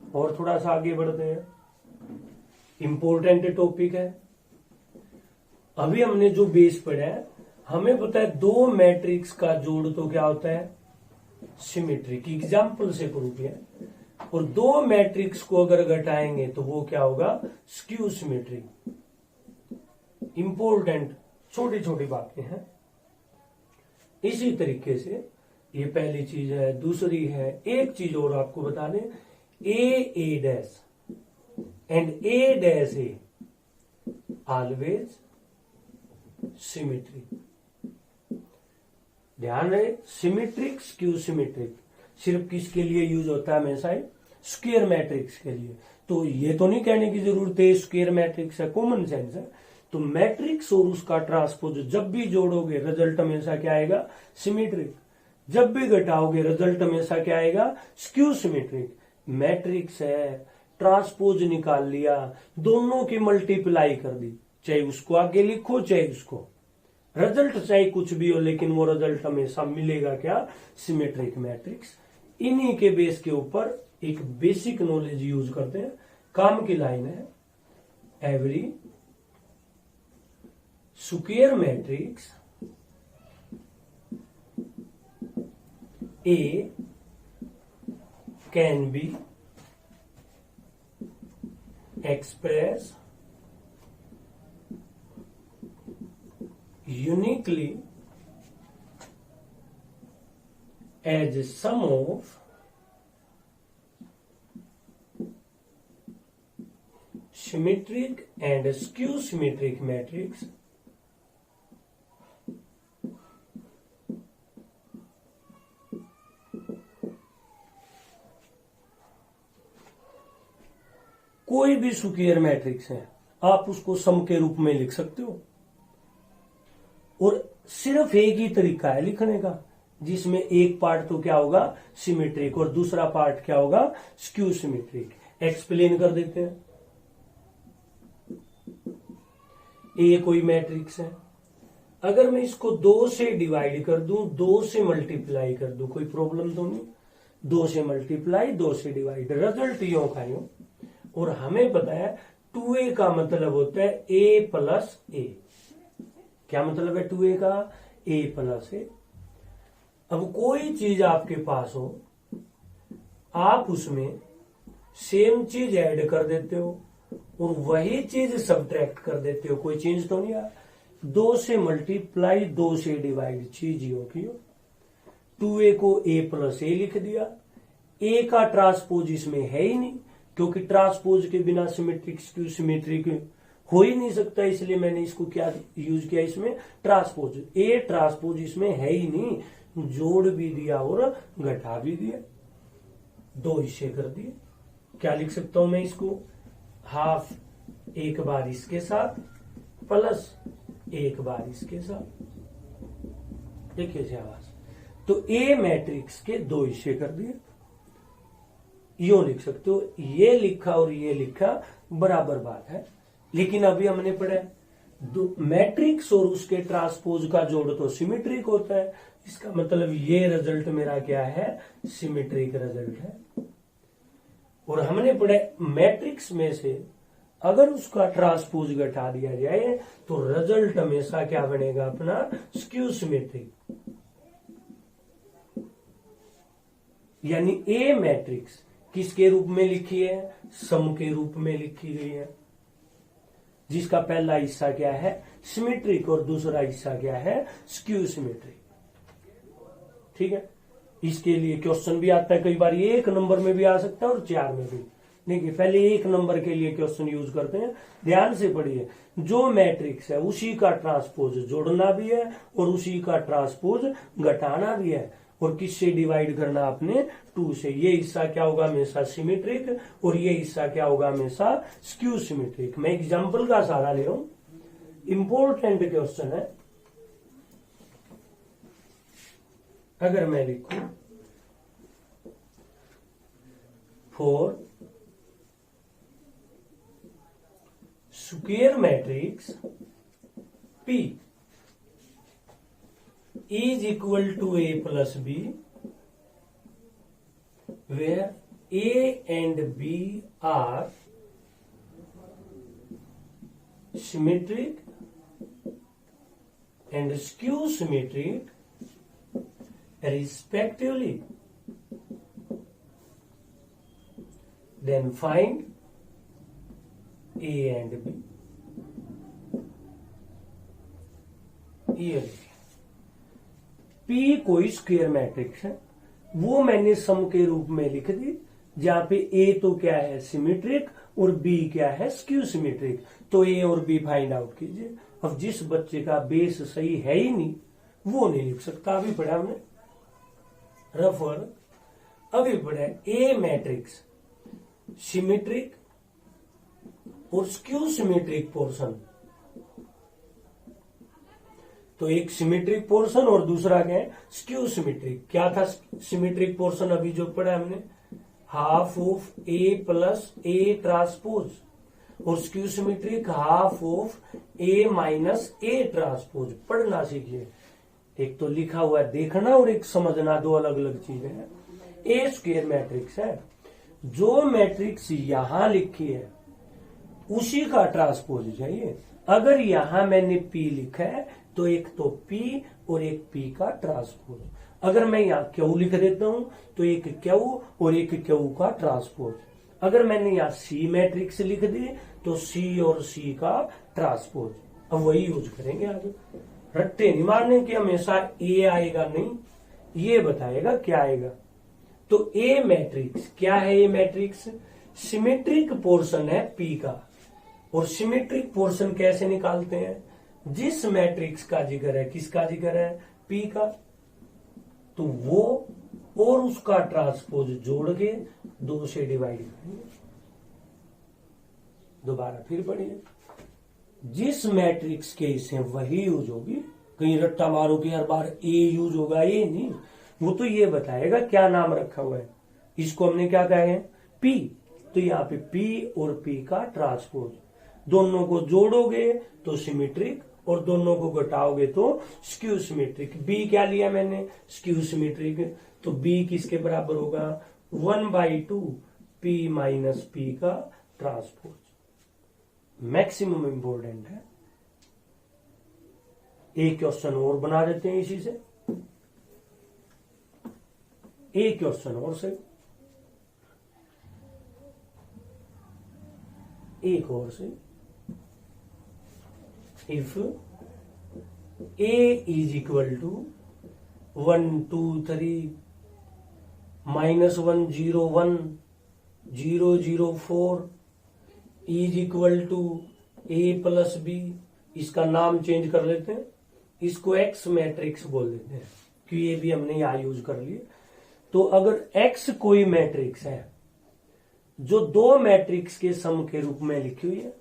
और थोड़ा सा आगे बढ़ते हैं, इंपॉर्टेंट टॉपिक है। अभी हमने जो बेस पढ़ा है, हमें पता है दो मैट्रिक्स का जोड़ तो क्या होता है सिमेट्रिक, एग्जाम्पल से प्रूव किया। और दो मैट्रिक्स को अगर घटाएंगे तो वो क्या होगा स्क्यू सिमेट्रिक। इंपॉर्टेंट छोटी छोटी बातें हैं। इसी तरीके से ये पहली चीज है। दूसरी है, एक चीज और आपको बता दें, A dash and A dash A always symmetric. ध्यान रहे, सिमेट्रिक स्क्यू सिमेट्रिक सिर्फ किसके लिए यूज होता है हमेशा, स्क्वायर मैट्रिक्स के लिए। तो ये तो नहीं कहने की जरूरत है स्क्वायर मैट्रिक्स है, कॉमन सेंस है। तो मैट्रिक्स और उसका ट्रांसपोज जब भी जोड़ोगे रिजल्ट हमेशा क्या आएगा सिमेट्रिक, जब भी घटाओगे रिजल्ट हमेशा क्या आएगा स्क्यू सिमेट्रिक। मैट्रिक्स है, ट्रांसपोज निकाल लिया, दोनों की मल्टीप्लाई कर दी, चाहे उसको आगे लिखो चाहे उसको, रिजल्ट चाहे कुछ भी हो, लेकिन वो रिजल्ट हमेशा मिलेगा क्या सिमेट्रिक मैट्रिक्स। इन्हीं के बेस के ऊपर एक बेसिक नॉलेज यूज करते हैं। काम की लाइन है, every square matrix A can be expressed uniquely as a sum of symmetric and skew symmetric matrix कोई भी स्क्वायर मैट्रिक्स है आप उसको सम के रूप में लिख सकते हो। और सिर्फ एक ही तरीका है लिखने का, जिसमें एक पार्ट तो क्या होगा सिमेट्रिक और दूसरा पार्ट क्या होगा स्क्यू सिमेट्रिक। एक्सप्लेन कर देते हैं। ए कोई मैट्रिक्स है, अगर मैं इसको 2 से डिवाइड कर दूं, 2 से मल्टीप्लाई कर दूं, कोई प्रॉब्लम तो नहीं। 2 से मल्टीप्लाई 2 से डिवाइड, रिजल्ट यो का यो। और हमें पता है 2a का मतलब होता है a प्लस a। क्या मतलब है 2a का, a प्लस a। अब कोई चीज आपके पास हो, आप उसमें सेम चीज ऐड कर देते हो और वही चीज सब्ट्रैक्ट कर देते हो, कोई चेंज तो नहीं आया। 2 से मल्टीप्लाई 2 से डिवाइड चीज यो की हो। 2a को a प्लस a लिख दिया। a का ट्रांसपोज इसमें है ही नहीं, क्योंकि ट्रांसपोज के बिना सिमेट्रिक स्क्यू सिमेट्रिक हो ही नहीं सकता, इसलिए मैंने इसको क्या यूज किया इसमें ट्रांसपोज। ए ट्रांसपोज इसमें है ही नहीं, जोड़ भी दिया और घटा भी दिया। दो हिस्से कर दिए। क्या लिख सकता हूं मैं इसको, हाफ एक बार इसके साथ प्लस एक बार इसके साथ। देखिए जी आवाज, तो ए मैट्रिक्स के दो हिस्से कर दिए, यो लिख सकते हो। ये लिखा और ये लिखा बराबर बात है, लेकिन अभी हमने पढ़ा मैट्रिक्स और उसके ट्रांसपोज का जोड़ तो सिमेट्रिक होता है। इसका मतलब ये रिजल्ट मेरा क्या है, सिमेट्रिक रिजल्ट है। और हमने पढ़ा मैट्रिक्स में से अगर उसका ट्रांसपोज घटा दिया जाए तो रिजल्ट हमेशा क्या बनेगा अपना, स्क्यू सिमेट्रिक। यानी ए मैट्रिक्स किसके रूप में लिखी है, सम के रूप में लिखी गई है, जिसका पहला हिस्सा क्या है, सिमेट्रिक, और दूसरा हिस्सा क्या है, स्क्यू सिमेट्रिक। ठीक है, इसके लिए क्वेश्चन भी आता है, कई बार ये 1 नंबर में भी आ सकता है और 4 में भी। देखिए पहले 1 नंबर के लिए क्वेश्चन यूज करते हैं, ध्यान से पढ़िए। जो मैट्रिक्स है उसी का ट्रांसपोज जोड़ना भी है और उसी का ट्रांसपोज घटाना भी है। और किससे डिवाइड करना आपने, 2 से। ये हिस्सा क्या होगा, हमेशा सिमेट्रिक, और ये हिस्सा क्या होगा, हमेशा स्क्यू सिमेट्रिक। मैं एग्जांपल का सहारा ले रहा हूं, इंपॉर्टेंट क्वेश्चन है। अगर मैं लिखूं for square matrix P is equal to A plus B, where A and B are symmetric and skew symmetric respectively, then find A and B. ये P कोई स्क्वायर मैट्रिक्स है, वो मैंने सम के रूप में लिख दी, जहां पे A तो क्या है, सिमेट्रिक, और B क्या है, स्क्यू सिमेट्रिक। तो A और B फाइंड आउट कीजिए। अब जिस बच्चे का बेस सही है ही नहीं वो नहीं लिख सकता। अभी पढ़ा हमने रफर, अभी पढ़ा ए मैट्रिक्स सिमेट्रिक और स्क्यू सिमेट्रिक पोर्शन। तो एक सिमेट्रिक पोर्शन और दूसरा क्या है, स्क्यू सिमेट्रिक। क्या था सिमेट्रिक पोर्शन, अभी जो पढ़ा हमने, half of A plus A transpose, और skew symmetric half of A minus A transpose. पढ़ना सीखिए, एक तो लिखा हुआ है देखना और एक समझना, दो अलग अलग चीजें हैं। ए स्क्वायर मैट्रिक्स है, जो मैट्रिक्स यहां लिखी है उसी का ट्रांसपोज चाहिए। अगर यहां मैंने P लिखा है तो एक तो P और एक P का ट्रांसपोज। अगर मैं यहाँ Q लिख देता हूं तो एक Q और एक Q का ट्रांसपोज। अगर मैंने यहाँ C मैट्रिक्स लिख दी तो C और C का ट्रांसपोज। अब वही यूज करेंगे आगे। रट्टे नहीं मारने की हमेशा A आएगा, नहीं, ये बताएगा क्या आएगा। तो A मैट्रिक्स क्या है, A मैट्रिक्स सिमेट्रिक पोर्शन है P का। और सिमेट्रिक पोर्शन कैसे निकालते हैं, जिस मैट्रिक्स का जिक्र है, किसका जिक्र है, P का, तो वो और उसका ट्रांसपोज जोड़ के 2 से डिवाइड करेंगे। दोबारा फिर पढ़िए, जिस मैट्रिक्स के हिस्से वही यूज होगी। कहीं रट्टा मारो कि हर बार A यूज होगा, ये नहीं, वो तो ये बताएगा क्या नाम रखा हुआ है। इसको हमने क्या कहा है, P। तो यहाँ पे P और P का ट्रांसपोज, दोनों को जोड़ोगे तो सिमेट्रिक और दोनों को घटाओगे तो स्क्यू सिमेट्रिक। B क्या लिया मैंने, स्क्यू सिमेट्रिक, तो B किसके बराबर होगा, 1/2 P माइनस P का ट्रांसपोज। मैक्सिमम इंपॉर्टेंट है। एक क्वेश्चन और बना देते हैं इसी से, एक क्वेश्चन और से, एक और से। If A is equal to 1 2 3 -1 0 1 0 0 4 is equal to A plus B, इसका नाम चेंज कर लेते हैं, इसको X मैट्रिक्स बोल देते हैं, क्योंकि ये भी हमने यहां यूज कर लिए। तो अगर x कोई मैट्रिक्स है जो दो मैट्रिक्स के सम के रूप में लिखी हुई है,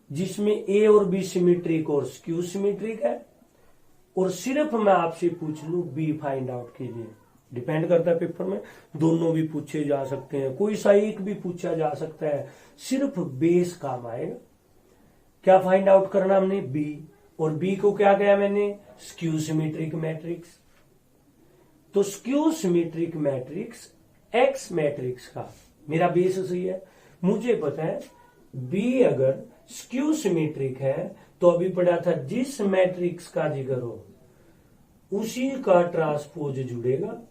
जिसमें a और b सिमेट्रिक और स्क्यू सिमेट्रिक है, और सिर्फ मैं आपसे पूछ लूं b फाइंड आउट कीजिए, डिपेंड करता है पेपर में, दोनों भी पूछे जा सकते हैं, कोई सा एक भी पूछा जा सकता है, सिर्फ बेस काम आएगा। क्या फाइंड आउट करना हमने? b, और b को क्या कहा मैंने? Skew symmetric matrix. तो skew symmetric matrix x matrix का मेरा बेस सही है, मुझे पता है b अगर स्क्यू सिमेट्रिक है तो अभी पढ़ा था जिस मैट्रिक्स का जिक्र हो उसी का ट्रांसपोज जुड़ेगा,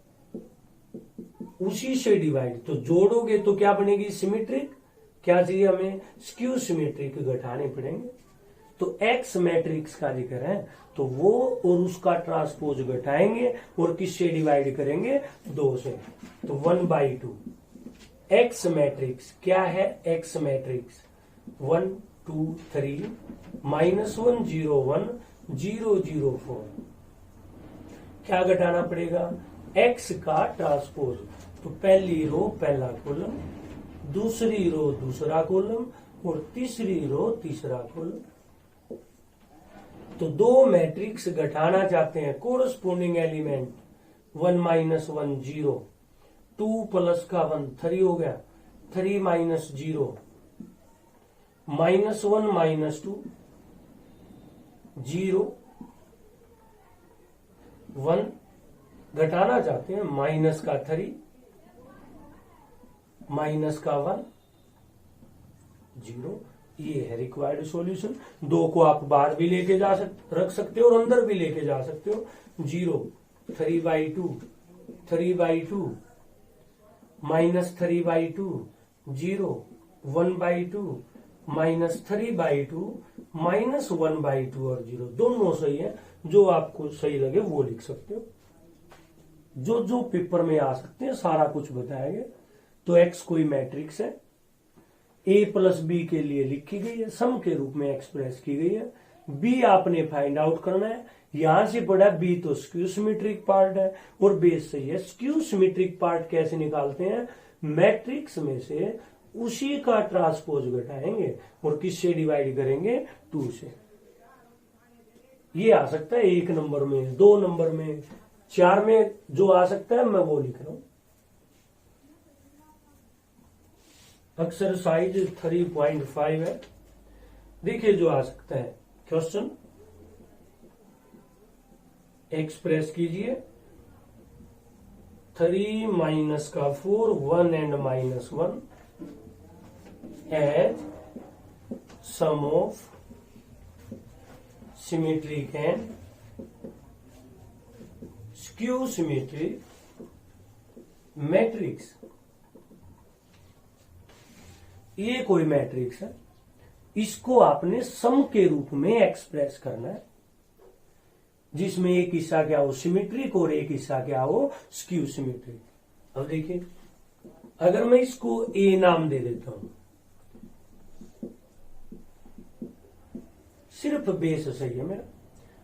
उसी से डिवाइड, तो जोड़ोगे तो क्या बनेगी? सिमेट्रिक। क्या चाहिए हमें? स्क्यू सिमेट्रिक घटाने पड़ेंगे। तो x मैट्रिक्स का जिक्र है तो वो और उसका ट्रांसपोज घटाएंगे और किससे डिवाइड करेंगे? 2 से। तो 1/2 x मैट्रिक्स क्या है? x matrix 1 2 3 -1 0 1 0 0 4। क्या घटाना पड़ेगा? x का ट्रांसपोज। तो पहली रो पहला कॉलम, दूसरी रो दूसरा कॉलम, और तीसरी रो तीसरा कॉलम। तो दो मैट्रिक्स घटाना चाहते हैं, कोरस्पोंडिंग एलिमेंट 1 -1 0, 2 + 1 3 हो गया, 3 - 0 -1 -2 0 1 घटाना चाहते हैं, माइनस का 3 माइनस का 1 0। ये है रिक्वायर्ड सॉल्यूशन। 2 को आप बाहर भी लेके रख सकते हो और अंदर भी लेके जा सकते हो। 0 3/2 3/2 -3/2 0 1/2 -3/2 -1/2 और 0 दोनों सही है। जो आपको सही लगे वो लिख सकते हो, जो जो पेपर में आ सकते हैं सारा कुछ बताया गया। तो x कोई मैट्रिक्स है, a + b के लिए लिखी गई है, सम के रूप में एक्सप्रेस की गई है। b आपने फाइंड आउट करना है। यहां से पढ़ा b तो स्क्यू सिमेट्रिक पार्ट है और बेस सही है। स्क्यू सिमेट्रिक पार्ट कैसे निकालते हैं? मैट्रिक्स में से उसी का ट्रांसपोज घटाएंगे और किससे डिवाइड करेंगे? 2 से। ये आ सकता है 1 नंबर में, 2 नंबर में, 4 में, जो आ सकता है मैं वो लिख रहा हूं। एक्सरसाइज 3.5 है, देखिए जो आ सकता है। क्वेश्चन एक्सप्रेस कीजिए 3 - 4 1 and -1 as sum of symmetric and skew symmetric matrix. ये कोई मैट्रिक्स है, इसको आपने सम के रूप में एक्सप्रेस करना है, जिसमें एक हिस्सा क्या हो? सिमेट्रिक और एक हिस्सा क्या हो? Skew symmetric. अब देखिए, अगर मैं इसको ए नाम दे देता हूं, सिर्फ बेस सही है मेरा।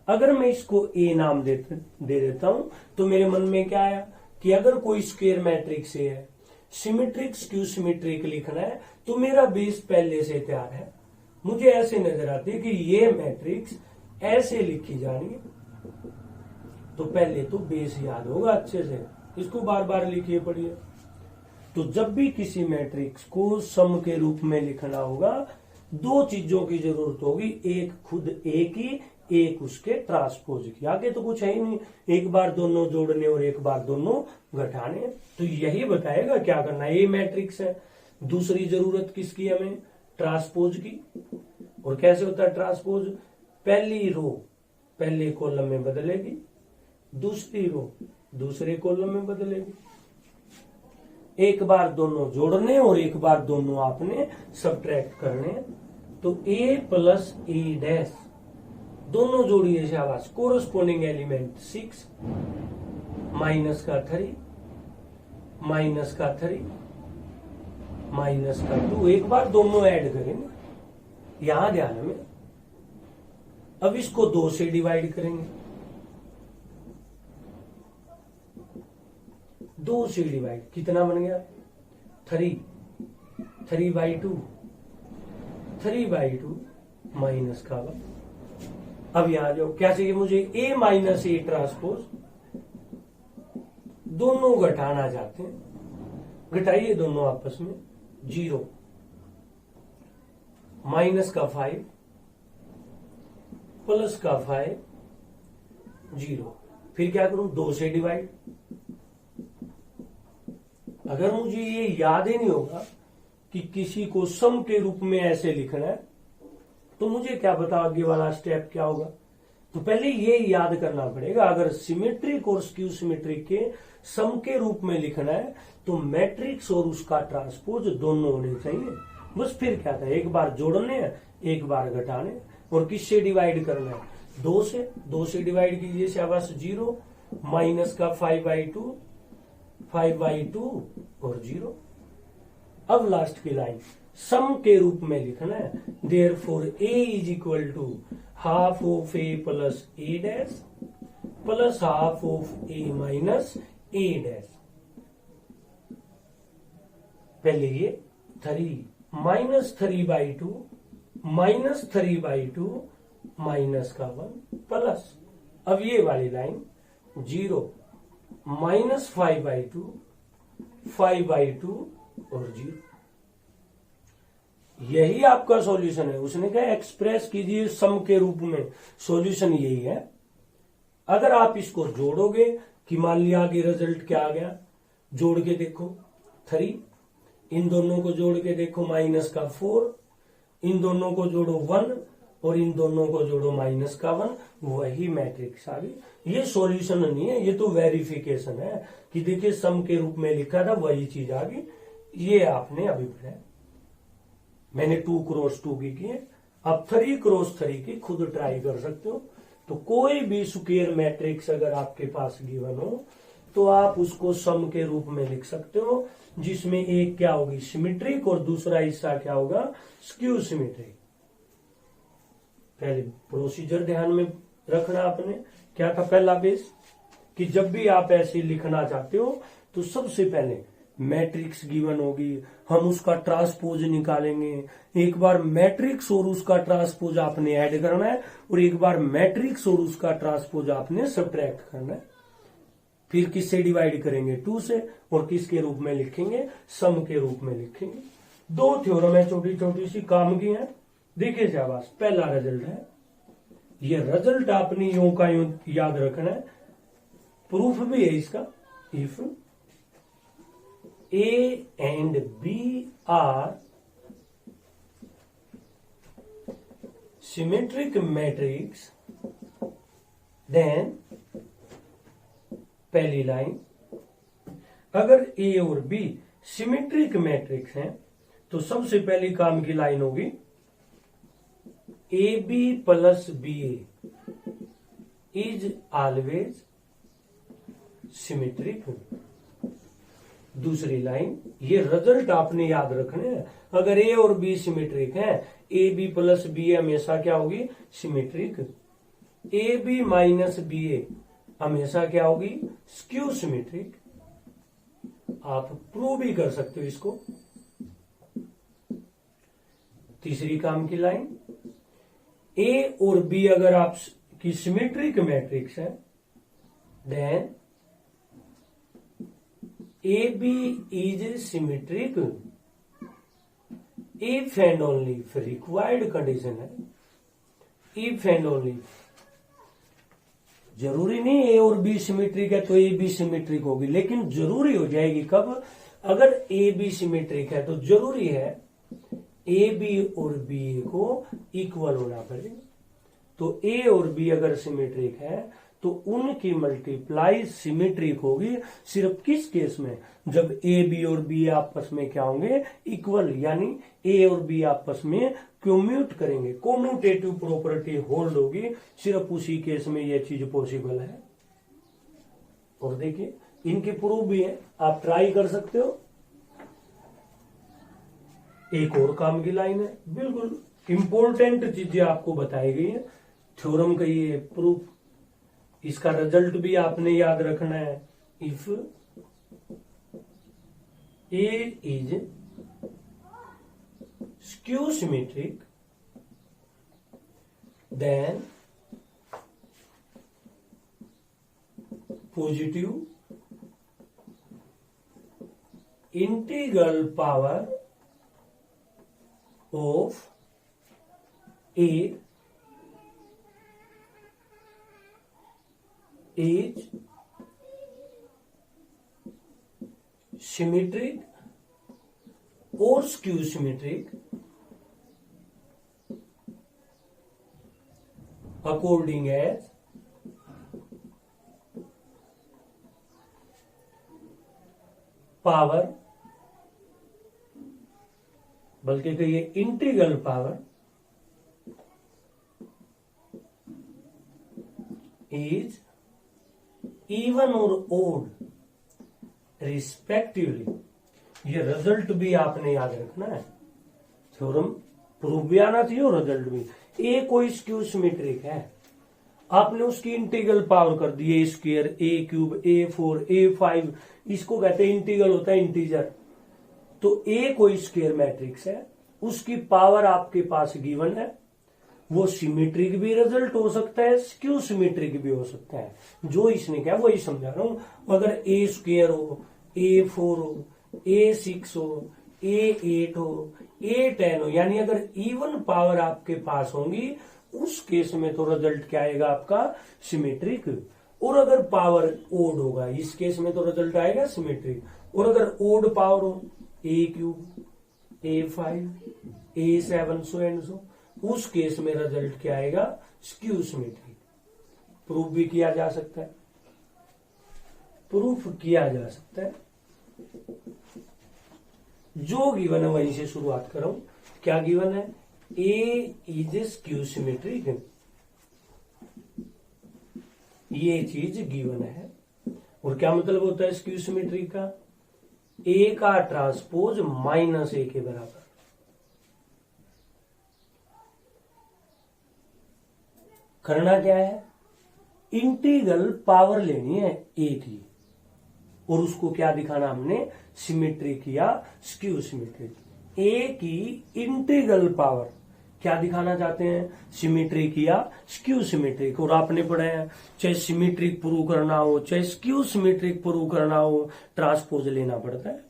अगर मैं इसको ए नाम दे देता हूं तो मेरे मन में क्या आया कि अगर कोई स्क्वायर मैट्रिक्स है, सिमेट्रिक स्क्यू सिमेट्रिक लिखना है तो मेरा बेस पहले से तैयार है। मुझे ऐसे नजर आती है कि ये मैट्रिक्स ऐसे लिखी जानी है, तो पहले तो बेस याद होगा अच्छे से, इसको बार बार लिखिए पढ़िए। तो जब भी किसी मैट्रिक्स को सम के रूप में लिखना होगा, 2 चीजों की जरूरत होगी, एक खुद ए की, एक उसके ट्रांसपोज की। आगे तो कुछ है ही नहीं, एक बार दोनों जोड़ने और एक बार दोनों घटाने। तो यही बताएगा क्या करना है। ए मैट्रिक्स है, दूसरी जरूरत किसकी है हमें? ट्रांसपोज की। और कैसे होता है ट्रांसपोज? पहली रो पहले कॉलम में बदलेगी, दूसरी रो दूसरे कॉलम में बदलेगी। एक बार दोनों जोड़ने और एक बार दोनों आपने सब्ट्रैक्ट करने। तो a + a' दोनों जोड़िए शाबाश। कोरस्पोंडिंग एलिमेंट 6 माइनस का 3 माइनस का 3 माइनस का 2, एक बार दोनों ऐड करेंगे, यहां ध्यान में। अब इसको 2 से डिवाइड करेंगे, 2 से डिवाइड, कितना बन गया 3, 3/2, 3/2 माइनस का 1। अब यहां जाओ, क्या चाहिए मुझे, A माइनस A ट्रांसपोज, दोनों घटाना चाहते हैं, घटाइए दोनों आपस में, 0 माइनस का 5 प्लस का 5 0। फिर क्या करूं, 2 से डिवाइड। अगर मुझे ये याद ही नहीं होगा कि किसी को सम के रूप में ऐसे लिखना है, तो मुझे क्या पता आगे वाला स्टेप क्या होगा। तो पहले ये याद करना पड़ेगा, अगर सिमेट्रिक और स्क्यू सिमेट्रिक के सम के रूप में लिखना है तो मैट्रिक्स और उसका ट्रांसपोज दोनों होने चाहिए। बस फिर क्या था, एक बार जोड़ने हैं, एक बार घटाने, और किससे डिवाइड करना है, 2 से। 2 से डिवाइड कीजिए, शाबाश, 0 माइनस का 5/2, 5/2 और 0। अब लास्ट की लाइन सम के रूप में लिखना है, therefore A is equal to half of A plus A dash plus half of A minus A dash. पहले ये 3 माइनस 3/2 माइनस 3/2 माइनस का 1 प्लस, अब ये वाली लाइन 0 माइनस 5/2 5/2 और 0। यही आपका सॉल्यूशन है। उसने कहा एक्सप्रेस कीजिए सम के रूप में, सॉल्यूशन यही है। अगर आप इसको जोड़ोगे कि मान लिया कि रिजल्ट क्या आ गया, जोड़ के देखो 3, इन दोनों को जोड़ के देखो माइनस का 4, इन दोनों को जोड़ो 1 और इन दोनों को जोड़ो माइनस का 1, वही मैट्रिक्स आ गई। ये सॉल्यूशन नहीं है, ये तो वेरिफिकेशन है कि देखिए सम के रूप में लिखा था वही चीज आ गई। ये आपने अभी पढ़ा, मैंने 2 क्रॉस 2 की है, अब 3 क्रॉस 3 की खुद ट्राई कर सकते हो। तो कोई भी स्क्वायर मैट्रिक्स अगर आपके पास गिवन हो तो आप उसको सम के रूप में लिख सकते हो, जिसमें एक क्या होगी सिमेट्रिक और दूसरा हिस्सा क्या होगा स्क्यू सिमेट्रिक। पहले प्रोसीजर ध्यान में रखना आपने, क्या था पहला बेस, कि जब भी आप ऐसे लिखना चाहते हो तो सबसे पहले मैट्रिक्स गिवन होगी, हम उसका ट्रांसपोज निकालेंगे। एक बार मैट्रिक्स और उसका ट्रांसपोज आपने ऐड करना है और एक बार मैट्रिक्स और उसका ट्रांसपोज आपने सब्ट्रैक्ट करना है। फिर किससे डिवाइड करेंगे 2 से, और किसके रूप में लिखेंगे सम के रूप में लिखेंगे। 2 थ्योरम है छोटी छोटी सी काम की है। देखिए शाबाश, पहला रिजल्ट है, ये रिजल्ट आपने यूं का यूं याद रखना है। प्रूफ भी है इसका, if A and B are symmetric matrix, then पहली लाइन, अगर A और B सिमेट्रिक मैट्रिक्स हैं तो सबसे पहली काम की लाइन होगी AB plus BA is always symmetric. दूसरी लाइन, ये रिजल्ट आपने याद रखने हैं, अगर A और B सिमेट्रिक हैं, AB प्लस BA हमेशा क्या होगी सिमेट्रिक, AB माइनस BA हमेशा क्या होगी स्क्यू सिमेट्रिक। आप प्रूव भी कर सकते हो इसको। तीसरी काम की लाइन, A और B अगर आप की सिमेट्रिक मैट्रिक्स है, then AB is symmetric if and only if required condition है, if and only, जरूरी नहीं A और B सिमेट्रिक है तो AB सिमेट्रिक होगी, लेकिन जरूरी हो जाएगी कब, अगर AB सिमेट्रिक है तो जरूरी है AB और BA को इक्वल होना पड़ेगा। तो A और B अगर सिमेट्रिक है तो उनकी मल्टीप्लाई सिमेट्रिक होगी। सिर्फ किस केस में, जब A B और B आपस में क्या होंगे इक्वल, यानी A और B आपस में कम्यूट करेंगे, कम्यूटेटिव प्रॉपर्टी होल्ड होगी, सिर्फ उसी केस में यह चीज पॉसिबल है। और देखिए इनके प्रूफ भी है, आप ट्राई कर सकते हो। एक और काम की लाइन है, बिल्कुल इंपॉर्टेंट चीजें आपको बताई गई है थ्योरम का ये प्रूफ, इसका रिजल्ट भी आपने याद रखना है। If A is skew symmetric, then positive integral power of A is symmetric or skew symmetric according as power, बल्कि कहिए इंटीग्रल पावर इज इवन और ओड रिस्पेक्टिवली। ये रिजल्ट भी आपने याद रखना है, थ्योरम प्रूफ भी आना चाहिए और रिजल्ट भी। ए कोई स्क्यू सिमेट्रिक है, आपने उसकी इंटीग्रल पावर कर दी ए स्क्वायर, ए क्यूब, A4, A5, इसको कहते हैं इंटीग्रल होता है इंटीजर। तो ए कोई स्क्वायर मैट्रिक्स है, उसकी पावर आपके पास गिवन है, वो सिमेट्रिक भी रिजल्ट हो सकता है, स्क्यू सिमेट्रिक भी हो सकता है। जो इसने क्या वही समझा रहा हूं। अगर ए स्क्वायर हो, A4 हो, A6 हो, A8 हो, A10 हो, यानी अगर इवन पावर आपके पास होंगी उस केस में तो रिजल्ट क्या आएगा आपका सिमेट्रिक। और अगर पावर ओड होगा इस केस में तो रिजल्ट आएगा सिमेट्रिक। और अगर ओड पावर हो A3, A5, A7 so and so, उस केस में रिजल्ट क्या आएगा स्क्यू सिमेट्रिक। प्रूफ भी किया जा सकता है, प्रूफ किया जा सकता है। जो गिवन है वहीं से शुरुआत कर रहा हूं। क्या गिवन है? ए इज स्क्यू सिमेट्रिक, ये चीज गिवन है। और क्या मतलब होता है स्क्यू सिमेट्रिक का? ए का ट्रांसपोज -A के बराबर। करना क्या है? इंटीग्रल पावर लेनी है ए की, और उसको क्या दिखाना हमने? सिमेट्रिक या स्क्यू सिमेट्रिक। ए की इंटीग्रल पावर क्या दिखाना चाहते हैं? सिमेट्रिक या स्क्यू सिमेट्रिक। और आपने पढ़ा है चाहे सिमेट्रिक प्रूव करना हो चाहे स्क्यू सिमेट्रिक प्रूव करना हो, ट्रांसपोज लेना पड़ता है।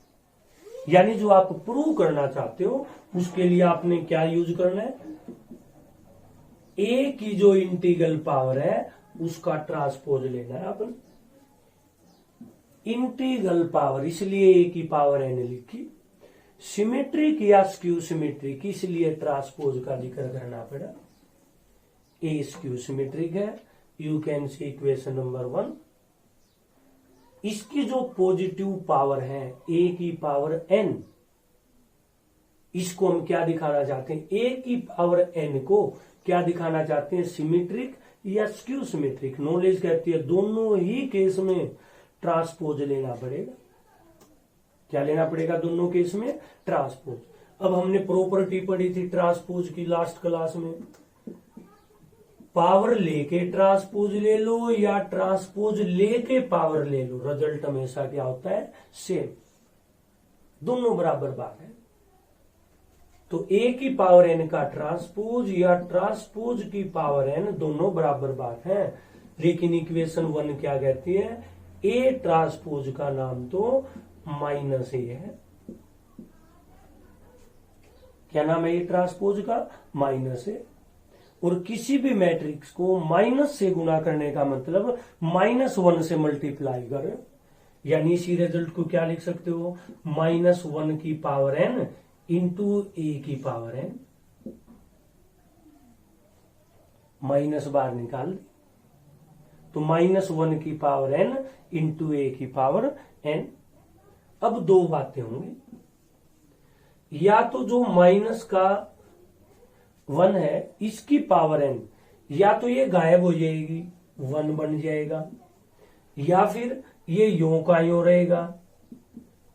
यानी जो आप प्रूव करना चाहते हो उसके लिए आपने क्या यूज करना है? ए की जो इंटीग्रल पावर है उसका ट्रांसपोज लेना है अपन। इंटीग्रल पावर इसलिए ए की पावर n लिखी, सिमेट्रिक या स्क्यू सिमेट्रिक इसलिए ट्रांसपोज का जिक्र करना पड़ा। ए स्क्यू सिमेट्रिक है, you can see equation number 1। इसकी जो पॉजिटिव पावर है ए की पावर n, इसको हम क्या दिखाना चाहते हैं? ए की पावर n को क्या दिखाना चाहते हैं? सिमेट्रिक या स्क्यू सिमेट्रिक। नॉलेज कहती है दोनों ही केस में ट्रांसपोज लेना पड़ेगा। क्या लेना पड़ेगा? दोनों केस में ट्रांसपोज। अब हमने प्रॉपर्टी पढ़ी थी ट्रांसपोज की लास्ट क्लास में। पावर लेके ट्रांसपोज ले लो या ट्रांसपोज लेके पावर ले लो, रिजल्ट हमेशा क्या होता है? सेम, दोनों बराबर बात है। तो ए की पावर n का ट्रांसपोज या ट्रांसपोज की पावर n दोनों बराबर बात है। लेकिन इक्वेशन 1 क्या कहती है? ए ट्रांसपोज का नाम तो -A है। क्या नाम है ए ट्रांसपोज का? -A। और किसी भी मैट्रिक्स को माइनस से गुणा करने का मतलब -1 से मल्टीप्लाई करें। यानी इसी रिजल्ट को क्या लिख सकते हो? -1 की पावर n इंटू ए की पावर n। माइनस बार निकाल तो -1 की पावर n इंटू ए की पावर n। अब दो बातें होंगी, या तो जो माइनस का 1 है इसकी पावर n, या तो ये गायब हो जाएगी 1 बन जाएगा, या फिर ये यों का यों रहेगा।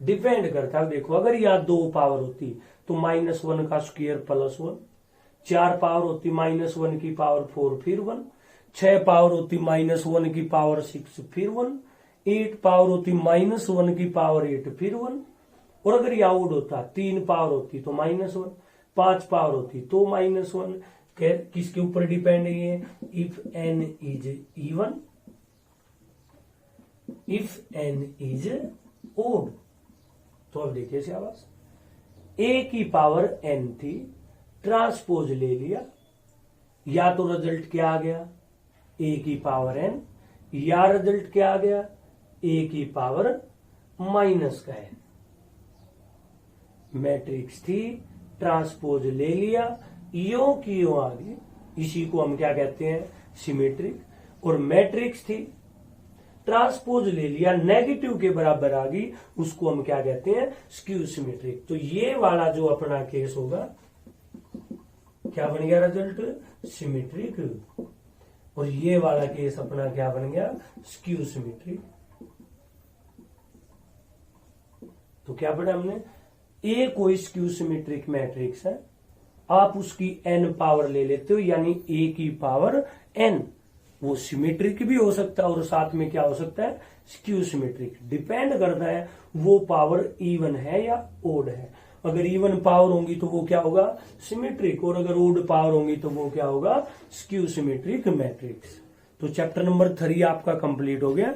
डिपेंड करता है। देखो अगर या 2 पावर होती तो -1 का स्क्वायर +1, 4 पावर होती -1 की पावर 4 फिर 1, 6 पावर होती -1 की पावर 6 फिर 1, 8 पावर होती -1 की पावर 8 फिर 1, और अगर या ओड होता 3 पावर होती तो -1, 5 पावर होती तो -1। किसके ऊपर डिपेंड है ये? If n is even, if n is odd. तो अब देखिए शाबाश, a की पावर n थी, ट्रांसपोज ले लिया, या तो रिजल्ट क्या आ गया? a की पावर n, या रिजल्ट क्या आ गया? a की पावर माइनस का n। मैट्रिक्स थी, ट्रांसपोज ले लिया, यो की यो आ गई, इसी को हम क्या कहते हैं? सिमेट्रिक। और मैट्रिक्स थी, ट्रांसपोज ले लिया, नेगेटिव के बराबर आ गई, उसको हम क्या कहते हैं? Skew symmetric. तो ये वाला जो अपना केस होगा, क्या बन गया रिजल्ट? सिमेट्रिक। और ये वाला केस अपना क्या बन गया? Skew symmetric. तो क्या पढ़ा हमने? ए कोई स्क्यू सिमेट्रिक मैट्रिक्स है, आप उसकी n पावर ले लेते हो, यानी a की पावर n, वो सिमेट्रिक भी हो सकता है और साथ में क्या हो सकता है? Skew symmetric. डिपेंड करता है वो पावर इवन है या ओड है। अगर इवन पावर होंगी तो वो क्या होगा? सिमेट्रिक, और अगर ओड पावर होंगी तो वो क्या होगा? Skew symmetric matrix. तो चैप्टर नंबर 3 आपका कंप्लीट हो गया।